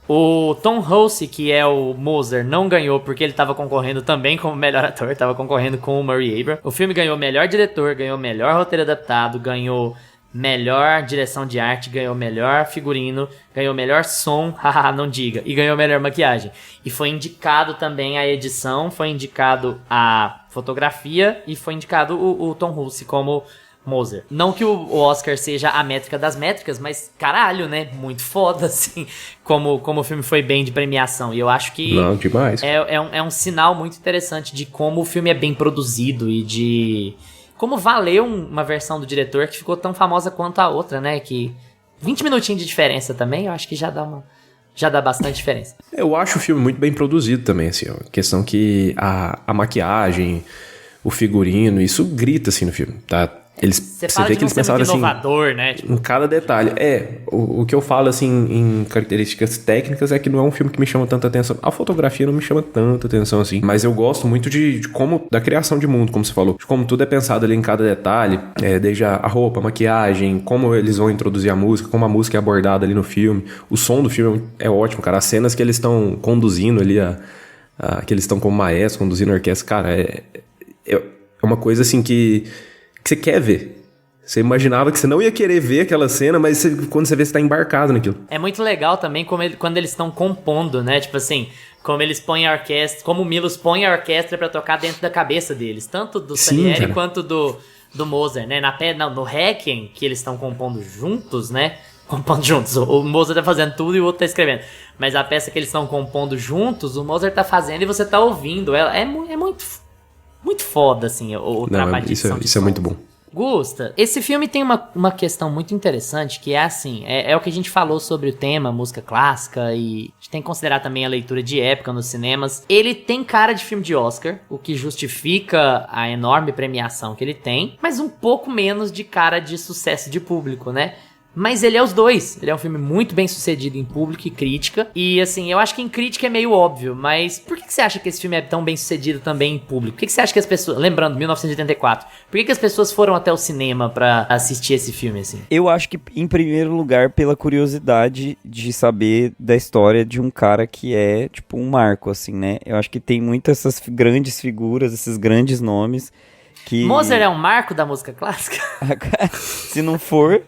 O Tom Hulce, que é o Moser, não ganhou porque ele tava concorrendo também como melhor ator, tava concorrendo com o Murray Abraham. O filme ganhou melhor diretor, ganhou melhor roteiro adaptado, ganhou melhor direção de arte, ganhou melhor figurino, ganhou melhor som, haha, não diga, e ganhou melhor maquiagem. E foi indicado também a edição, foi indicado a fotografia e foi indicado o Tom Hulce como Moser. Não que o Oscar seja a métrica das métricas, mas caralho, né? Muito foda, assim, como o filme foi bem de premiação. E eu acho que Não, demais. É um sinal muito interessante de como o filme é bem produzido e de como valeu uma versão do diretor que ficou tão famosa quanto a outra, né? Que 20 minutinhos de diferença também, eu acho que já dá bastante diferença. Eu acho o filme muito bem produzido também, assim, ó. Questão que a maquiagem, o figurino, isso grita, assim, no filme, tá? Você fala de um ser muito inovador, né? Tipo, em cada detalhe. O que eu falo, assim, em características técnicas é que não é um filme que me chama tanta atenção. A fotografia não me chama tanta atenção, assim. Mas eu gosto muito de como, da criação de mundo, como você falou. De como tudo é pensado ali em cada detalhe. Desde a roupa, a maquiagem, como eles vão introduzir a música, como a música é abordada ali no filme. O som do filme é ótimo, cara. As cenas que eles estão conduzindo ali, que eles estão como maestro, conduzindo a orquestra, cara, é uma coisa, assim, que você quer ver. Você imaginava que você não ia querer ver aquela cena, mas quando você vê, você tá embarcado naquilo. É muito legal também quando eles estão compondo, né? Tipo assim, como eles põem a orquestra, como o Milos põe a orquestra pra tocar dentro da cabeça deles. Tanto do Salieri quanto do Moser, né? No Requiem, que eles estão compondo juntos, né? Compondo juntos. O Moser tá fazendo tudo e o outro tá escrevendo. Mas a peça que eles estão compondo juntos, o Moser tá fazendo e você tá ouvindo. É muito foda, assim, o trabalho de edição. Isso é muito bom. Gusta, esse filme tem uma questão muito interessante, que é assim, é o que a gente falou sobre o tema, música clássica, e a gente tem que considerar também a leitura de época nos cinemas. Ele tem cara de filme de Oscar, o que justifica a enorme premiação que ele tem, mas um pouco menos de cara de sucesso de público, né? Mas ele é os dois. Ele é um filme muito bem sucedido em público e crítica. E assim, eu acho que em crítica é meio óbvio, mas por que você acha que esse filme é tão bem sucedido também em público? Por que você acha que as pessoas... Lembrando, 1984. Por que as pessoas foram até o cinema pra assistir esse filme, assim? Eu acho que, em primeiro lugar, pela curiosidade de saber da história de um cara que é, tipo, um marco, assim, né? Eu acho que tem muitas essas grandes figuras, esses grandes nomes que... Moser é um marco da música clássica? Se não for...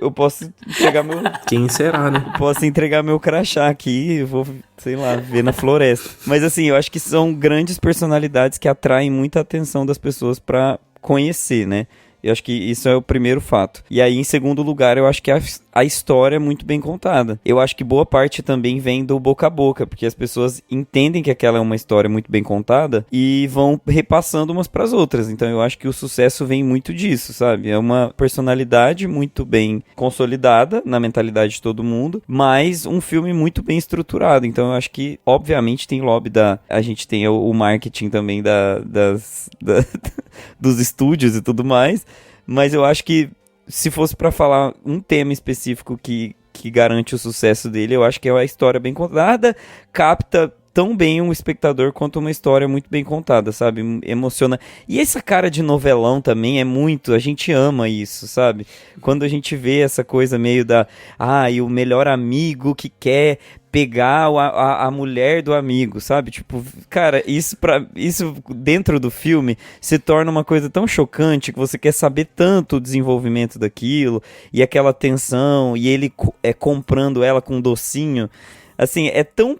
Eu posso entregar meu... Quem será, né? Posso entregar meu crachá aqui e vou, sei lá, ver na floresta. Mas assim, eu acho que são grandes personalidades que atraem muita atenção das pessoas pra conhecer, né? Eu acho que isso é o primeiro fato. E aí, em segundo lugar, eu acho que a história é muito bem contada. Eu acho que boa parte também vem do boca a boca, porque as pessoas entendem que aquela é uma história muito bem contada e vão repassando umas pras outras. Então eu acho que o sucesso vem muito disso, sabe? É uma personalidade muito bem consolidada na mentalidade de todo mundo, mas um filme muito bem estruturado. Então eu acho que, obviamente, tem lobby a gente tem o marketing também dos estúdios e tudo mais, mas eu acho que se fosse pra falar um tema específico que garante o sucesso dele, eu acho que é a história bem contada, capta tão bem um espectador quanto uma história muito bem contada, sabe? Emociona. E essa cara de novelão também é muito... A gente ama isso, sabe? Quando a gente vê essa coisa meio e o melhor amigo que quer pegar a mulher do amigo, sabe? Tipo, cara, isso dentro do filme se torna uma coisa tão chocante que você quer saber tanto o desenvolvimento daquilo e aquela tensão e ele comprando ela com um docinho. Assim, é tão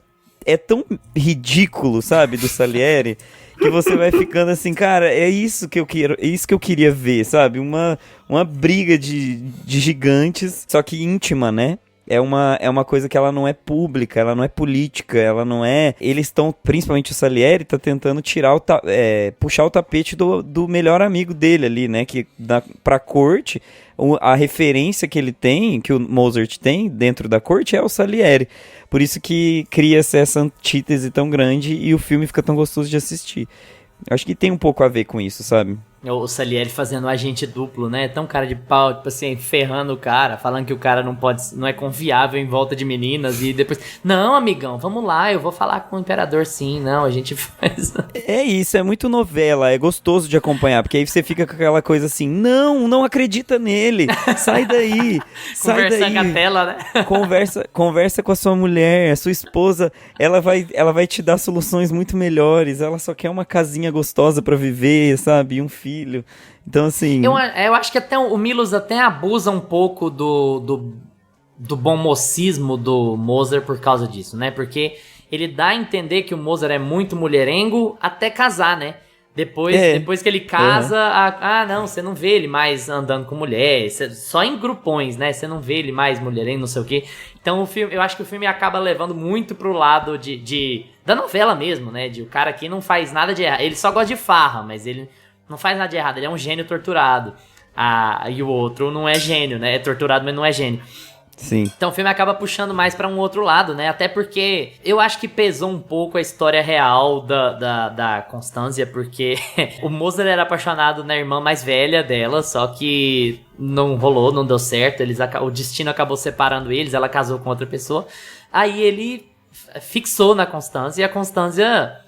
ridículo, sabe, do Salieri, que você vai ficando assim, cara, é isso que eu queria ver, sabe? Uma briga de gigantes, só que íntima, né? É uma coisa que ela não é pública, ela não é política, ela não é... Eles estão, principalmente o Salieri, tá tentando puxar o tapete do melhor amigo dele ali, né? Que pra corte, a referência que ele tem, que o Mozart tem dentro da corte é o Salieri. Por isso que cria-se essa antítese tão grande e o filme fica tão gostoso de assistir. Acho que tem um pouco a ver com isso, sabe? O Salieri fazendo um agente duplo, né? Tão cara de pau, tipo assim, ferrando o cara, falando que o cara não é confiável em volta de meninas e depois... Não, amigão, vamos lá, eu vou falar com o imperador sim, não, a gente faz... É isso, é muito novela, é gostoso de acompanhar, porque aí você fica com aquela coisa assim, não acredita nele, sai daí, sai daí. Conversando com a tela, né? Conversa com a sua mulher, a sua esposa, ela vai te dar soluções muito melhores, ela só quer uma casinha gostosa pra viver, sabe, e um filho. Então, assim... Eu acho que até o Milos até abusa um pouco do bom mocismo do Mozart por causa disso, né? Porque ele dá a entender que o Mozart é muito mulherengo até casar, né? Depois que ele casa, não, você não vê ele mais andando com mulher, só em grupões, né? Você não vê ele mais mulherengo, não sei o quê. Então eu acho que o filme acaba levando muito pro lado da novela mesmo, né? De o cara aqui não faz nada de errado. Ele só gosta de farra, mas ele não faz nada de errado, ele é um gênio torturado. E o outro não é gênio, né? É torturado, mas não é gênio. Sim. Então o filme acaba puxando mais pra um outro lado, né? Até porque eu acho que pesou um pouco a história real da Constanza, porque o Mozart era apaixonado na irmã mais velha dela, só que não rolou, não deu certo, o destino acabou separando eles, ela casou com outra pessoa. Aí ele fixou na Constanza e a Constanza...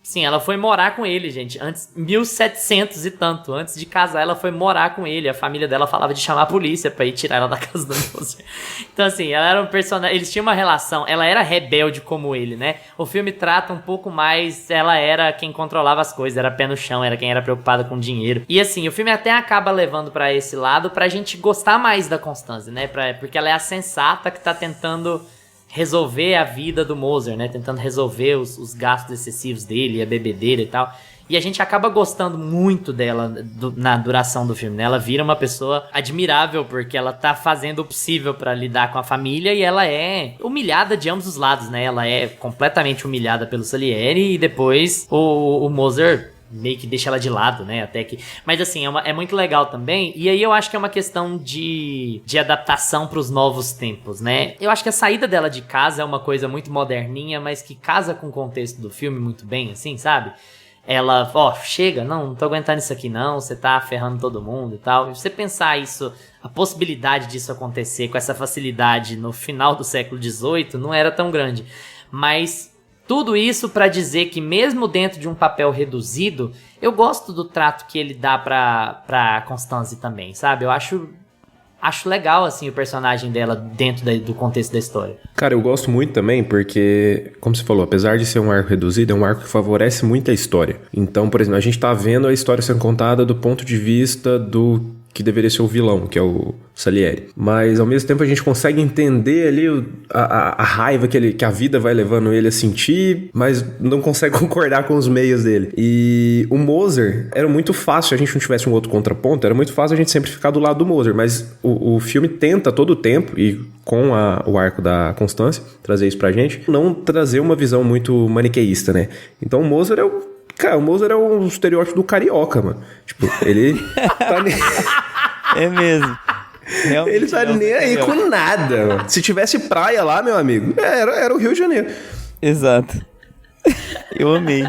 Sim, ela foi morar com ele, gente. Antes, 1700 e tanto. Antes de casar, ela foi morar com ele. A família dela falava de chamar a polícia pra ir tirar ela da casa do Mozart. Então, assim, ela era um personagem... Eles tinham uma relação... Ela era rebelde como ele, né? O filme trata um pouco mais... Ela era quem controlava as coisas. Era pé no chão. Era quem era preocupada com dinheiro. E, assim, o filme até acaba levando pra esse lado pra gente gostar mais da Constanza, né? Porque ela é a sensata que tá tentando... resolver a vida do Mozart, né? Tentando resolver os gastos excessivos dele, a bebedeira e tal. E a gente acaba gostando muito dela na duração do filme, né? Ela vira uma pessoa admirável, porque ela tá fazendo o possível pra lidar com a família e ela é humilhada de ambos os lados, né? Ela é completamente humilhada pelo Salieri e depois o Mozart... meio que deixa ela de lado, né, até que... Mas assim, é muito legal também, e aí eu acho que é uma questão de adaptação pros novos tempos, né. Eu acho que a saída dela de casa é uma coisa muito moderninha, mas que casa com o contexto do filme muito bem, assim, sabe? Ela, chega, não tô aguentando isso aqui não, você tá ferrando todo mundo e tal. E você pensar isso, a possibilidade disso acontecer com essa facilidade no final do século XVIII não era tão grande, mas... Tudo isso pra dizer que mesmo dentro de um papel reduzido, eu gosto do trato que ele dá pra Constanze também, sabe? Eu acho legal, assim, o personagem dela dentro do contexto da história. Cara, eu gosto muito também porque, como você falou, apesar de ser um arco reduzido, é um arco que favorece muito a história. Então, por exemplo, a gente tá vendo a história sendo contada do ponto de vista do que deveria ser o vilão, que é o Salieri. Mas, ao mesmo tempo, a gente consegue entender ali a raiva que a vida vai levando ele a sentir, mas não consegue concordar com os meios dele. E o Mozart, era muito fácil, se a gente não tivesse um outro contraponto, era muito fácil a gente sempre ficar do lado do Mozart, mas o filme tenta todo o tempo, e com o arco da Constância, trazer isso pra gente, não trazer uma visão muito maniqueísta, né? Então, o Mozart o Mozart é o estereótipo do carioca, mano. Tipo, ele tá... É mesmo. Realmente, ele tá nem aí com nada, mano. Se tivesse praia lá, meu amigo, era o Rio de Janeiro. Exato. Eu amei.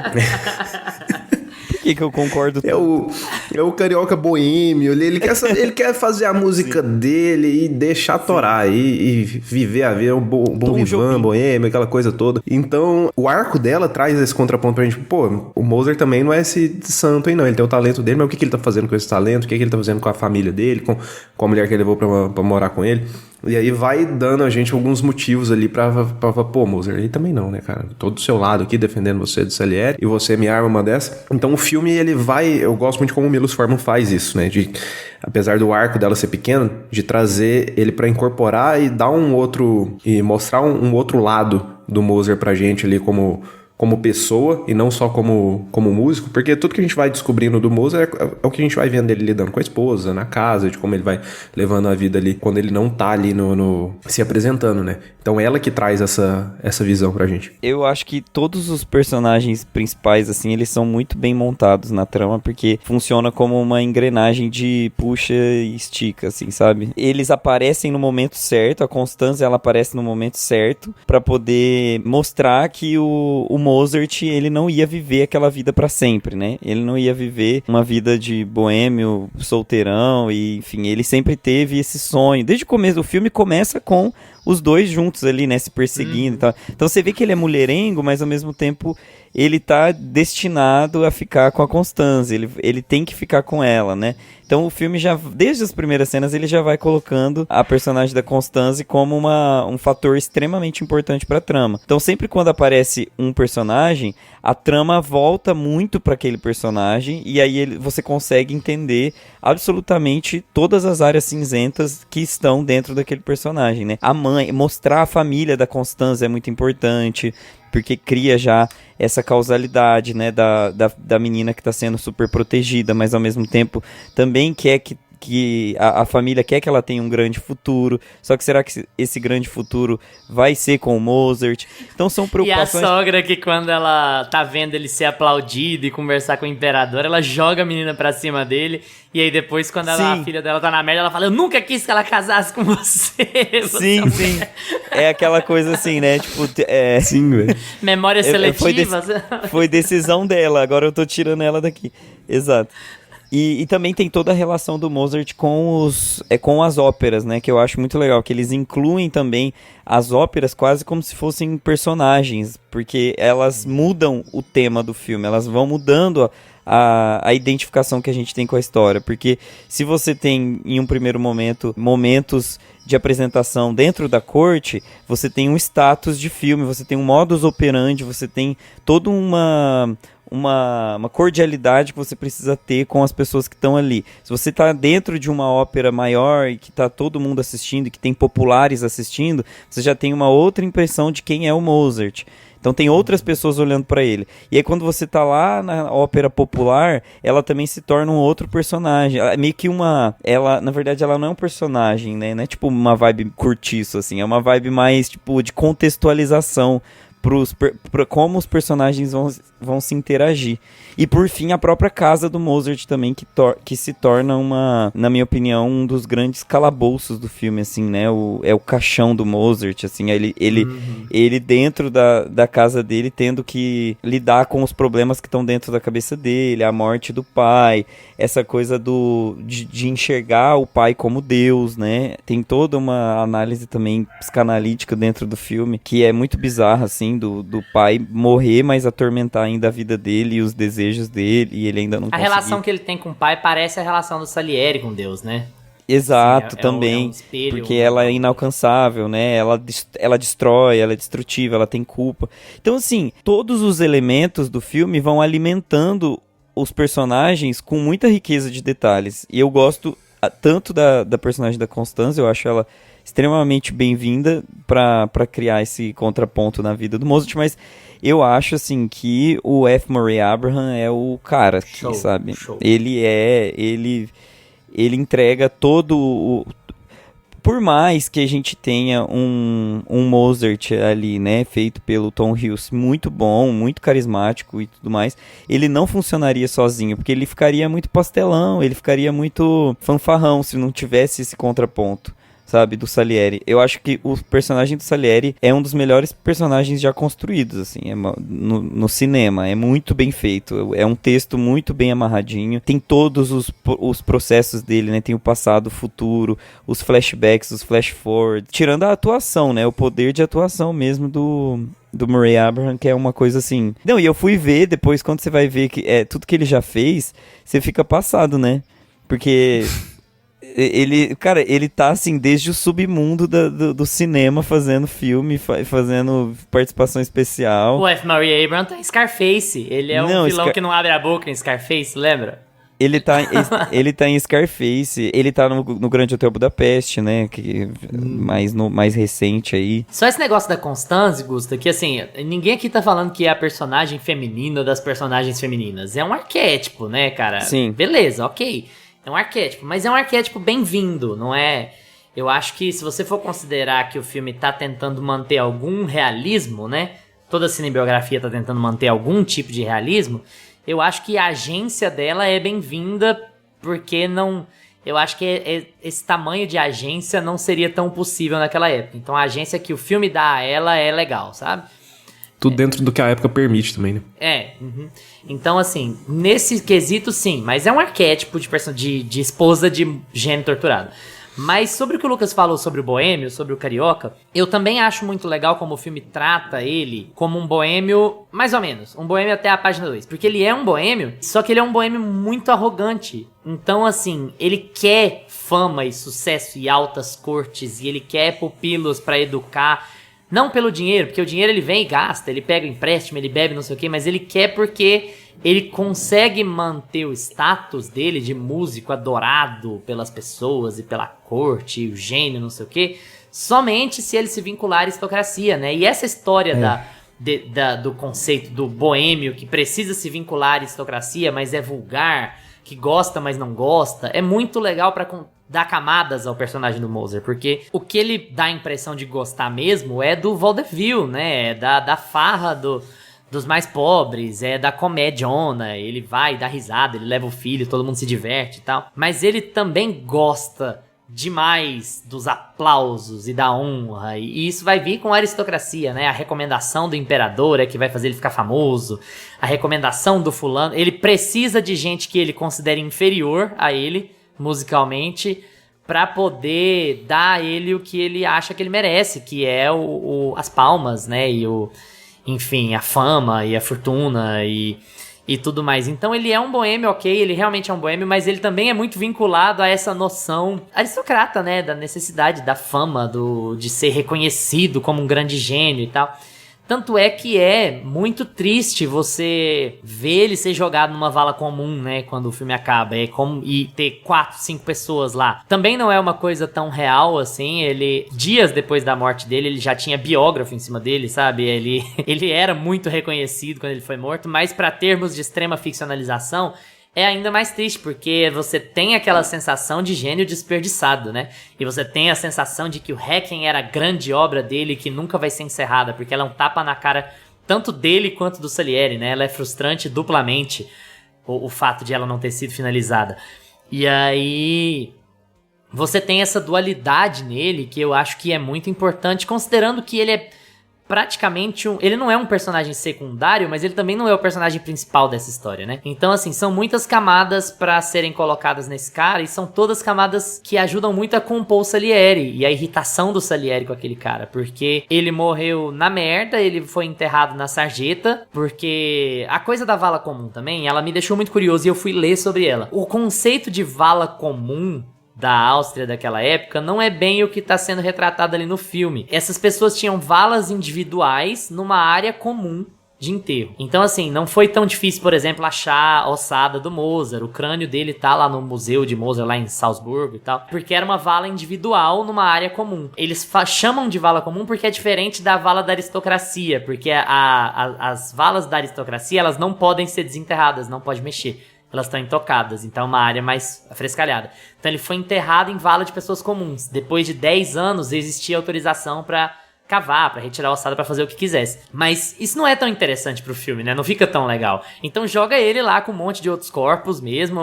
Por que eu concordo tanto? É o carioca boêmio, ele quer fazer a música dele e deixar torar e viver a vida, um bom vivan, boêmio, aquela coisa toda. Então, o arco dela traz esse contraponto pra gente. Pô, o Mozart também não é esse santo aí não, ele tem o talento dele, mas o que ele tá fazendo com esse talento? O que ele tá fazendo com a família dele, com a mulher que ele levou pra morar com ele? E aí vai dando a gente alguns motivos ali pra pô, Mozart, aí também não, né, cara? Tô do seu lado aqui defendendo você do Salieri e você me arma uma dessa. Então o filme, ele vai... Eu gosto muito como o Milos Forman faz isso, né? De, apesar do arco dela ser pequeno, de trazer ele pra incorporar e dar um outro... E mostrar um outro lado do Mozart pra gente ali como pessoa e não só como músico, porque tudo que a gente vai descobrindo do Mozart é o que a gente vai vendo ele lidando com a esposa, na casa, de como ele vai levando a vida ali, quando ele não tá ali se apresentando, né? Então ela que traz essa visão pra gente. Eu acho que todos os personagens principais, assim, eles são muito bem montados na trama, porque funciona como uma engrenagem de puxa e estica, assim, sabe? Eles aparecem no momento certo, a Constância, ela aparece no momento certo, pra poder mostrar que o Mozart, ele não ia viver aquela vida pra sempre, né? Ele não ia viver uma vida de boêmio, solteirão, e enfim, ele sempre teve esse sonho. Desde o começo, o filme começa com os dois juntos ali, né, se perseguindo e tal. Então você vê que ele é mulherengo, mas ao mesmo tempo ele tá destinado a ficar com a Constância, ele tem que ficar com ela, né? Então o filme já, desde as primeiras cenas, ele já vai colocando a personagem da Constância como um fator extremamente importante pra trama. Então sempre quando aparece um personagem, a trama volta muito pra aquele personagem, e aí você consegue entender absolutamente todas as áreas cinzentas que estão dentro daquele personagem, né? A mãe, mostrar a família da Constância é muito importante, porque cria já essa causalidade, né, da menina que está sendo super protegida, mas ao mesmo tempo também quer que a família quer que ela tenha um grande futuro, só que será que esse grande futuro vai ser com o Mozart? Então são preocupações... E a sogra que quando ela tá vendo ele ser aplaudido e conversar com o imperador, ela joga a menina pra cima dele, e aí depois quando a filha dela tá na merda, ela fala, eu nunca quis que ela casasse com você. Sim, sim. É aquela coisa assim, né, tipo... Sim, velho. Memória seletiva. Foi decisão dela, agora eu tô tirando ela daqui. Exato. E também tem toda a relação do Mozart com as óperas, né? Que eu acho muito legal, que eles incluem também as óperas quase como se fossem personagens, porque elas mudam o tema do filme, elas vão mudando a identificação que a gente tem com a história, porque se você tem, em um primeiro momento, momentos de apresentação dentro da corte, você tem um status de filme, você tem um modus operandi, você tem toda uma cordialidade que você precisa ter com as pessoas que estão ali. Se você está dentro de uma ópera maior e que está todo mundo assistindo e que tem populares assistindo, você já tem uma outra impressão de quem é o Mozart. Então tem outras pessoas olhando para ele. E aí quando você tá lá na ópera popular, ela também se torna um outro personagem. Ela é meio que na verdade ela não é um personagem, né? Não é tipo uma vibe curtiço, assim. É uma vibe mais tipo de contextualização para como os personagens vão se interagir. E por fim, a própria casa do Mozart também, que se torna na minha opinião, um dos grandes calabouços do filme, assim, né? É o caixão do Mozart, assim, ele dentro da casa dele, tendo que lidar com os problemas que estão dentro da cabeça dele, a morte do pai, essa coisa de enxergar o pai como Deus, né? Tem toda uma análise também psicanalítica dentro do filme, que é muito bizarra, assim, do pai morrer, mas atormentar ainda a vida dele e os desejos dele, e ele ainda não conseguir. A relação que ele tem com o pai parece a relação do Salieri com Deus, né? Exato, Sim, também, um espelho, porque ela é inalcançável, né, ela destrói, ela é destrutiva, ela tem culpa. Então, assim, todos os elementos do filme vão alimentando os personagens com muita riqueza de detalhes, e eu gosto tanto da personagem da Constância, eu acho ela extremamente bem-vinda para criar esse contraponto na vida do Mozart, mas eu acho, assim, que o F. Murray Abraham é o cara, show, sabe? Show. Ele entrega todo por mais que a gente tenha um Mozart ali, né, feito pelo Tom Hughes, muito bom, muito carismático e tudo mais, ele não funcionaria sozinho, porque ele ficaria muito pastelão, ele ficaria muito fanfarrão se não tivesse esse contraponto, sabe, do Salieri. Eu acho que o personagem do Salieri é um dos melhores personagens já construídos, assim, no cinema. É muito bem feito. É um texto muito bem amarradinho. Tem todos os processos dele, né? Tem o passado, o futuro, os flashbacks, os flash forwards. Tirando a atuação, né? O poder de atuação mesmo do Murray Abraham, que é uma coisa assim... Não, e eu fui ver depois, quando você vai ver que tudo que ele já fez, você fica passado, né? Porque... Ele tá assim, desde o submundo do cinema, fazendo filme, fazendo participação especial. O F. Murray Abrams tá em Scarface. Ele é um vilão que não abre a boca em Scarface, lembra? Ele tá em Scarface, ele tá no Grande Hotel Budapeste, né? Mais recente aí. Só esse negócio da Constance, Gusta, que assim, ninguém aqui tá falando que é a personagem feminina das personagens femininas. É um arquétipo, né, cara? Sim. Beleza, ok. É um arquétipo, mas é um arquétipo bem-vindo, não é? Eu acho que se você for considerar que o filme tá tentando manter algum realismo, né? Toda a cinebiografia tá tentando manter algum tipo de realismo. Eu acho que a agência dela é bem-vinda, porque não... Eu acho que esse tamanho de agência não seria tão possível naquela época. Então a agência que o filme dá a ela é legal, sabe? Tudo dentro do que a época permite também, né? Uhum. Então, assim, nesse quesito, sim. Mas é um arquétipo de esposa de gênio torturado. Mas sobre o que o Lucas falou sobre o boêmio, sobre o carioca, eu também acho muito legal como o filme trata ele como um boêmio, mais ou menos, um boêmio até a página 2. Porque ele é um boêmio, só que ele é um boêmio muito arrogante. Então, assim, ele quer fama e sucesso e altas cortes, e ele quer pupilos pra educar. Não pelo dinheiro, porque o dinheiro ele vem e gasta, ele pega o empréstimo, ele bebe, não sei o quê, mas ele quer porque ele consegue manter o status dele de músico adorado pelas pessoas e pela corte, e o gênio, não sei o quê, somente se ele se vincular à aristocracia, né? E essa história do conceito do boêmio que precisa se vincular à aristocracia, mas é vulgar, que gosta, mas não gosta, é muito legal pra dar camadas ao personagem do Moser, porque o que ele dá a impressão de gostar mesmo é do vaudeville, né? É da farra dos mais pobres, é da comédiona, ele vai dar risada, ele leva o filho, todo mundo se diverte e tal. Mas ele também gosta demais dos aplausos e da honra, e isso vai vir com a aristocracia, né? A recomendação do imperador é que vai fazer ele ficar famoso, a recomendação do fulano, ele precisa de gente que ele considere inferior a ele, musicalmente, pra poder dar a ele o que ele acha que ele merece, que é as palmas, né? E enfim, a fama e a fortuna e tudo mais. Então ele é um boêmio, ok, ele realmente é um boêmio, mas ele também é muito vinculado a essa noção aristocrata, né, da necessidade da fama, de ser reconhecido como um grande gênio e tal. Tanto é que é muito triste você ver ele ser jogado numa vala comum, né, quando o filme acaba, e ter 4, 5 pessoas lá. Também não é uma coisa tão real, assim, dias depois da morte dele, ele já tinha biógrafo em cima dele, sabe, ele era muito reconhecido quando ele foi morto, mas pra termos de extrema ficcionalização, é ainda mais triste, porque você tem aquela sensação de gênio desperdiçado, né? E você tem a sensação de que o Requiem era a grande obra dele, que nunca vai ser encerrada, porque ela é um tapa na cara tanto dele quanto do Salieri, né? Ela é frustrante duplamente, o fato de ela não ter sido finalizada. E aí você tem essa dualidade nele, que eu acho que é muito importante, considerando que ele é praticamente ele não é um personagem secundário, mas ele também não é o personagem principal dessa história, né? Então, assim, são muitas camadas pra serem colocadas nesse cara, e são todas camadas que ajudam muito a compor o Salieri, e a irritação do Salieri com aquele cara, porque ele morreu na merda, ele foi enterrado na sarjeta, porque a coisa da vala comum também, ela me deixou muito curioso e eu fui ler sobre ela. O conceito de vala comum da Áustria daquela época não é bem o que está sendo retratado ali no filme. Essas pessoas tinham valas individuais numa área comum de enterro. Então, assim, não foi tão difícil, por exemplo, achar a ossada do Mozart. O crânio dele tá lá no museu de Mozart, lá em Salzburgo e tal, porque era uma vala individual numa área comum. Eles chamam de vala comum porque é diferente da vala da aristocracia, porque as valas da aristocracia, elas não podem ser desenterradas, não pode mexer. Elas estão intocadas, então é uma área mais afrescalhada. Então ele foi enterrado em vala de pessoas comuns. Depois de 10 anos existia autorização pra cavar, pra retirar a ossada, pra fazer o que quisesse. Mas isso não é tão interessante pro filme, né? Não fica tão legal. Então joga ele lá com um monte de outros corpos mesmo.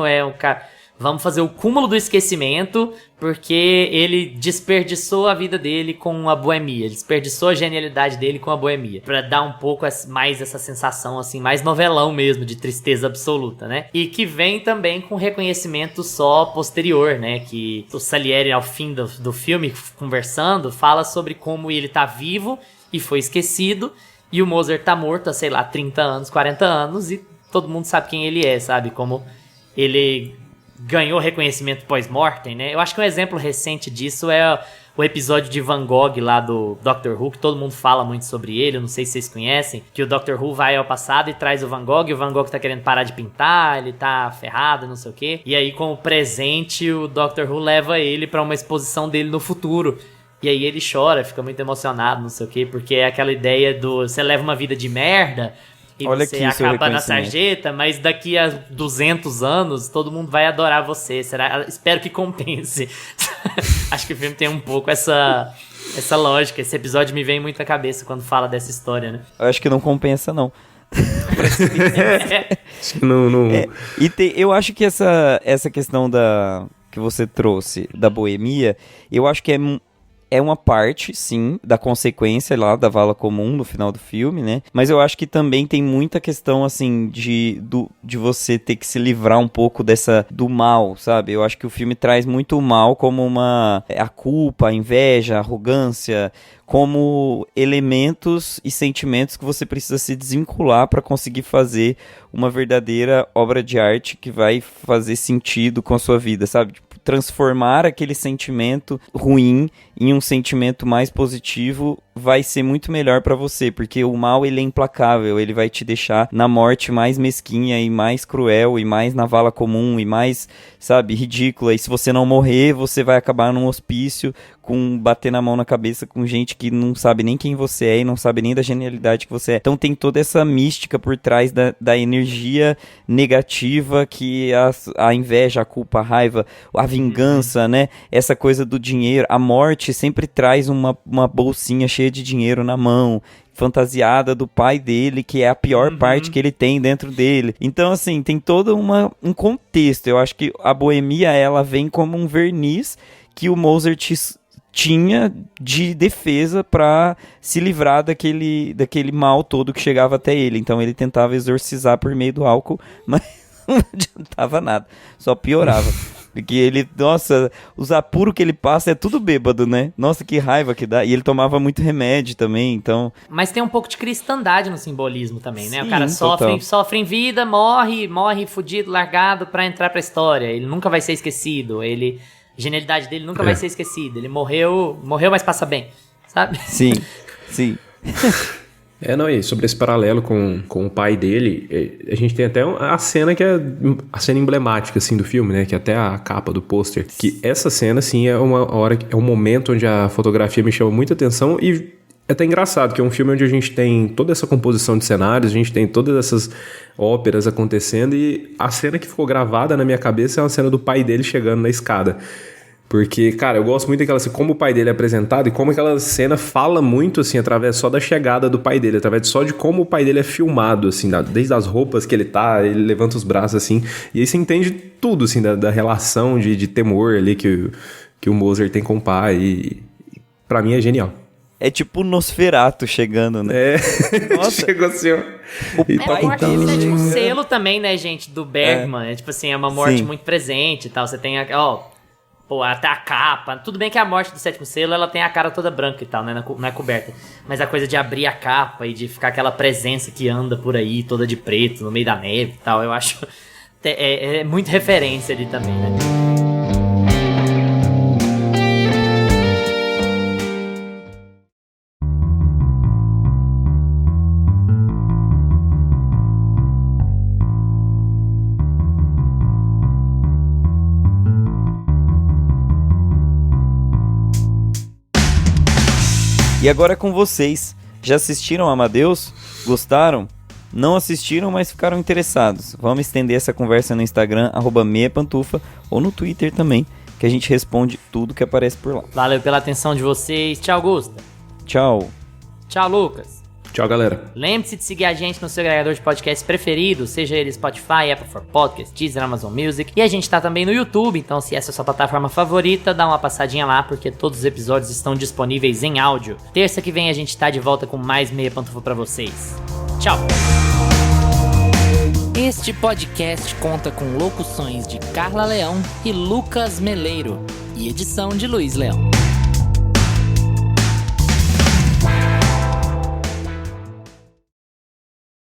Vamos fazer o cúmulo do esquecimento, porque ele desperdiçou a vida dele com a boemia, desperdiçou a genialidade dele com a boemia, pra dar um pouco mais essa sensação, assim, mais novelão mesmo, de tristeza absoluta, né? E que vem também com reconhecimento só posterior, né? Que o Salieri, ao fim do filme, conversando, fala sobre como ele tá vivo e foi esquecido, e o Mozart tá morto há, sei lá, 30 anos, 40 anos, e todo mundo sabe quem ele é, sabe? Como ele ganhou reconhecimento pós-mortem, né? Eu acho que um exemplo recente disso é o episódio de Van Gogh lá do Doctor Who, que todo mundo fala muito sobre ele, eu não sei se vocês conhecem, que o Doctor Who vai ao passado e traz o Van Gogh tá querendo parar de pintar, ele tá ferrado, não sei o quê, e aí com o presente o Doctor Who leva ele pra uma exposição dele no futuro, e aí ele chora, fica muito emocionado, não sei o quê, porque é aquela ideia do você leva uma vida de merda, e Olha você aqui, seu acaba na reconhecimento. sarjeta, mas daqui a 200 anos todo mundo vai adorar você. Espero que compense. Acho que o filme tem um pouco essa lógica. Esse episódio me vem muito à cabeça quando fala dessa história, né? Eu acho que não compensa, não. Acho que não... Eu acho que essa questão que você trouxe da boemia, eu acho que é uma parte, sim, da consequência lá da vala comum no final do filme, né? Mas eu acho que também tem muita questão, assim, de você ter que se livrar um pouco do mal, sabe? Eu acho que o filme traz muito o mal como a culpa, a inveja, a arrogância, como elementos e sentimentos que você precisa se desvincular para conseguir fazer uma verdadeira obra de arte que vai fazer sentido com a sua vida, sabe? Tipo, transformar aquele sentimento ruim em um sentimento mais positivo vai ser muito melhor para você, porque o mal ele é implacável, ele vai te deixar na morte mais mesquinha e mais cruel e mais na vala comum e mais, sabe, ridícula, e se você não morrer, você vai acabar num hospício batendo a mão na cabeça com gente que não sabe nem quem você é e não sabe nem da genialidade que você é. Então tem toda essa mística por trás da energia negativa que a inveja, a culpa, a raiva, a vingança, né? Essa coisa do dinheiro, a morte sempre traz uma bolsinha cheia de dinheiro na mão, fantasiada do pai dele, que é a pior parte que ele tem dentro dele. Então, assim, tem todo um contexto. Eu acho que a boemia, ela vem como um verniz que o Mozart tinha de defesa para se livrar daquele mal todo que chegava até ele. Então ele tentava exorcizar por meio do álcool, mas não adiantava nada, só piorava. Porque ele, nossa, os apuros que ele passa é tudo bêbado, né? Nossa, que raiva que dá. E ele tomava muito remédio também, então... Mas tem um pouco de cristandade no simbolismo também, né? Sim, o cara total. sofre em vida, morre fudido, largado pra entrar pra história. Ele nunca vai ser esquecido, a genialidade dele nunca vai ser esquecida. Ele morreu, mas passa bem, sabe? Sim, sim. Não, e sobre esse paralelo com o pai dele, a gente tem até a cena que é a cena emblemática, assim, do filme, né? Que é até a capa do pôster. Que essa cena, assim, é um momento onde a fotografia me chama muita atenção e é até engraçado, que é um filme onde a gente tem toda essa composição de cenários, a gente tem todas essas óperas acontecendo e a cena que ficou gravada na minha cabeça é uma cena do pai dele chegando na escada. Porque, cara, eu gosto muito daquela, assim, como o pai dele é apresentado e como aquela cena fala muito, assim, através só da chegada do pai dele, através só de como o pai dele é filmado, assim, desde as roupas que ele tá, ele levanta os braços, assim, e aí você entende tudo, assim, da relação de temor ali que o Mozart tem com o pai e pra mim é genial. É tipo o Nosferatu chegando, né? Nossa. Chegou assim, ó. A morte do sétimo selo também, né, gente, do Bergman, tipo assim, é uma morte muito presente e tal, você tem, até a capa. Tudo bem que a morte do sétimo selo, ela tem a cara toda branca e tal, né? Não é coberta. Mas a coisa de abrir a capa e de ficar aquela presença que anda por aí, toda de preto, no meio da neve e tal, eu acho... É muito referência ali também, né? E agora é com vocês. Já assistiram Amadeus? Gostaram? Não assistiram, mas ficaram interessados. Vamos estender essa conversa no Instagram, @meiapantufa, ou no Twitter também, que a gente responde tudo que aparece por lá. Valeu pela atenção de vocês. Tchau, Gusta. Tchau. Tchau, Lucas. Tchau, galera. Lembre-se de seguir a gente no seu agregador de podcast preferido, seja ele Spotify, Apple for Podcasts, Deezer, Amazon Music. E a gente tá também no YouTube, então se essa é a sua plataforma favorita, dá uma passadinha lá, porque todos os episódios estão disponíveis em áudio. Terça que vem a gente tá de volta com mais Meia Pantufa pra vocês. Tchau! Este podcast conta com locuções de Carla Leão e Lucas Meleiro e edição de Luiz Leão.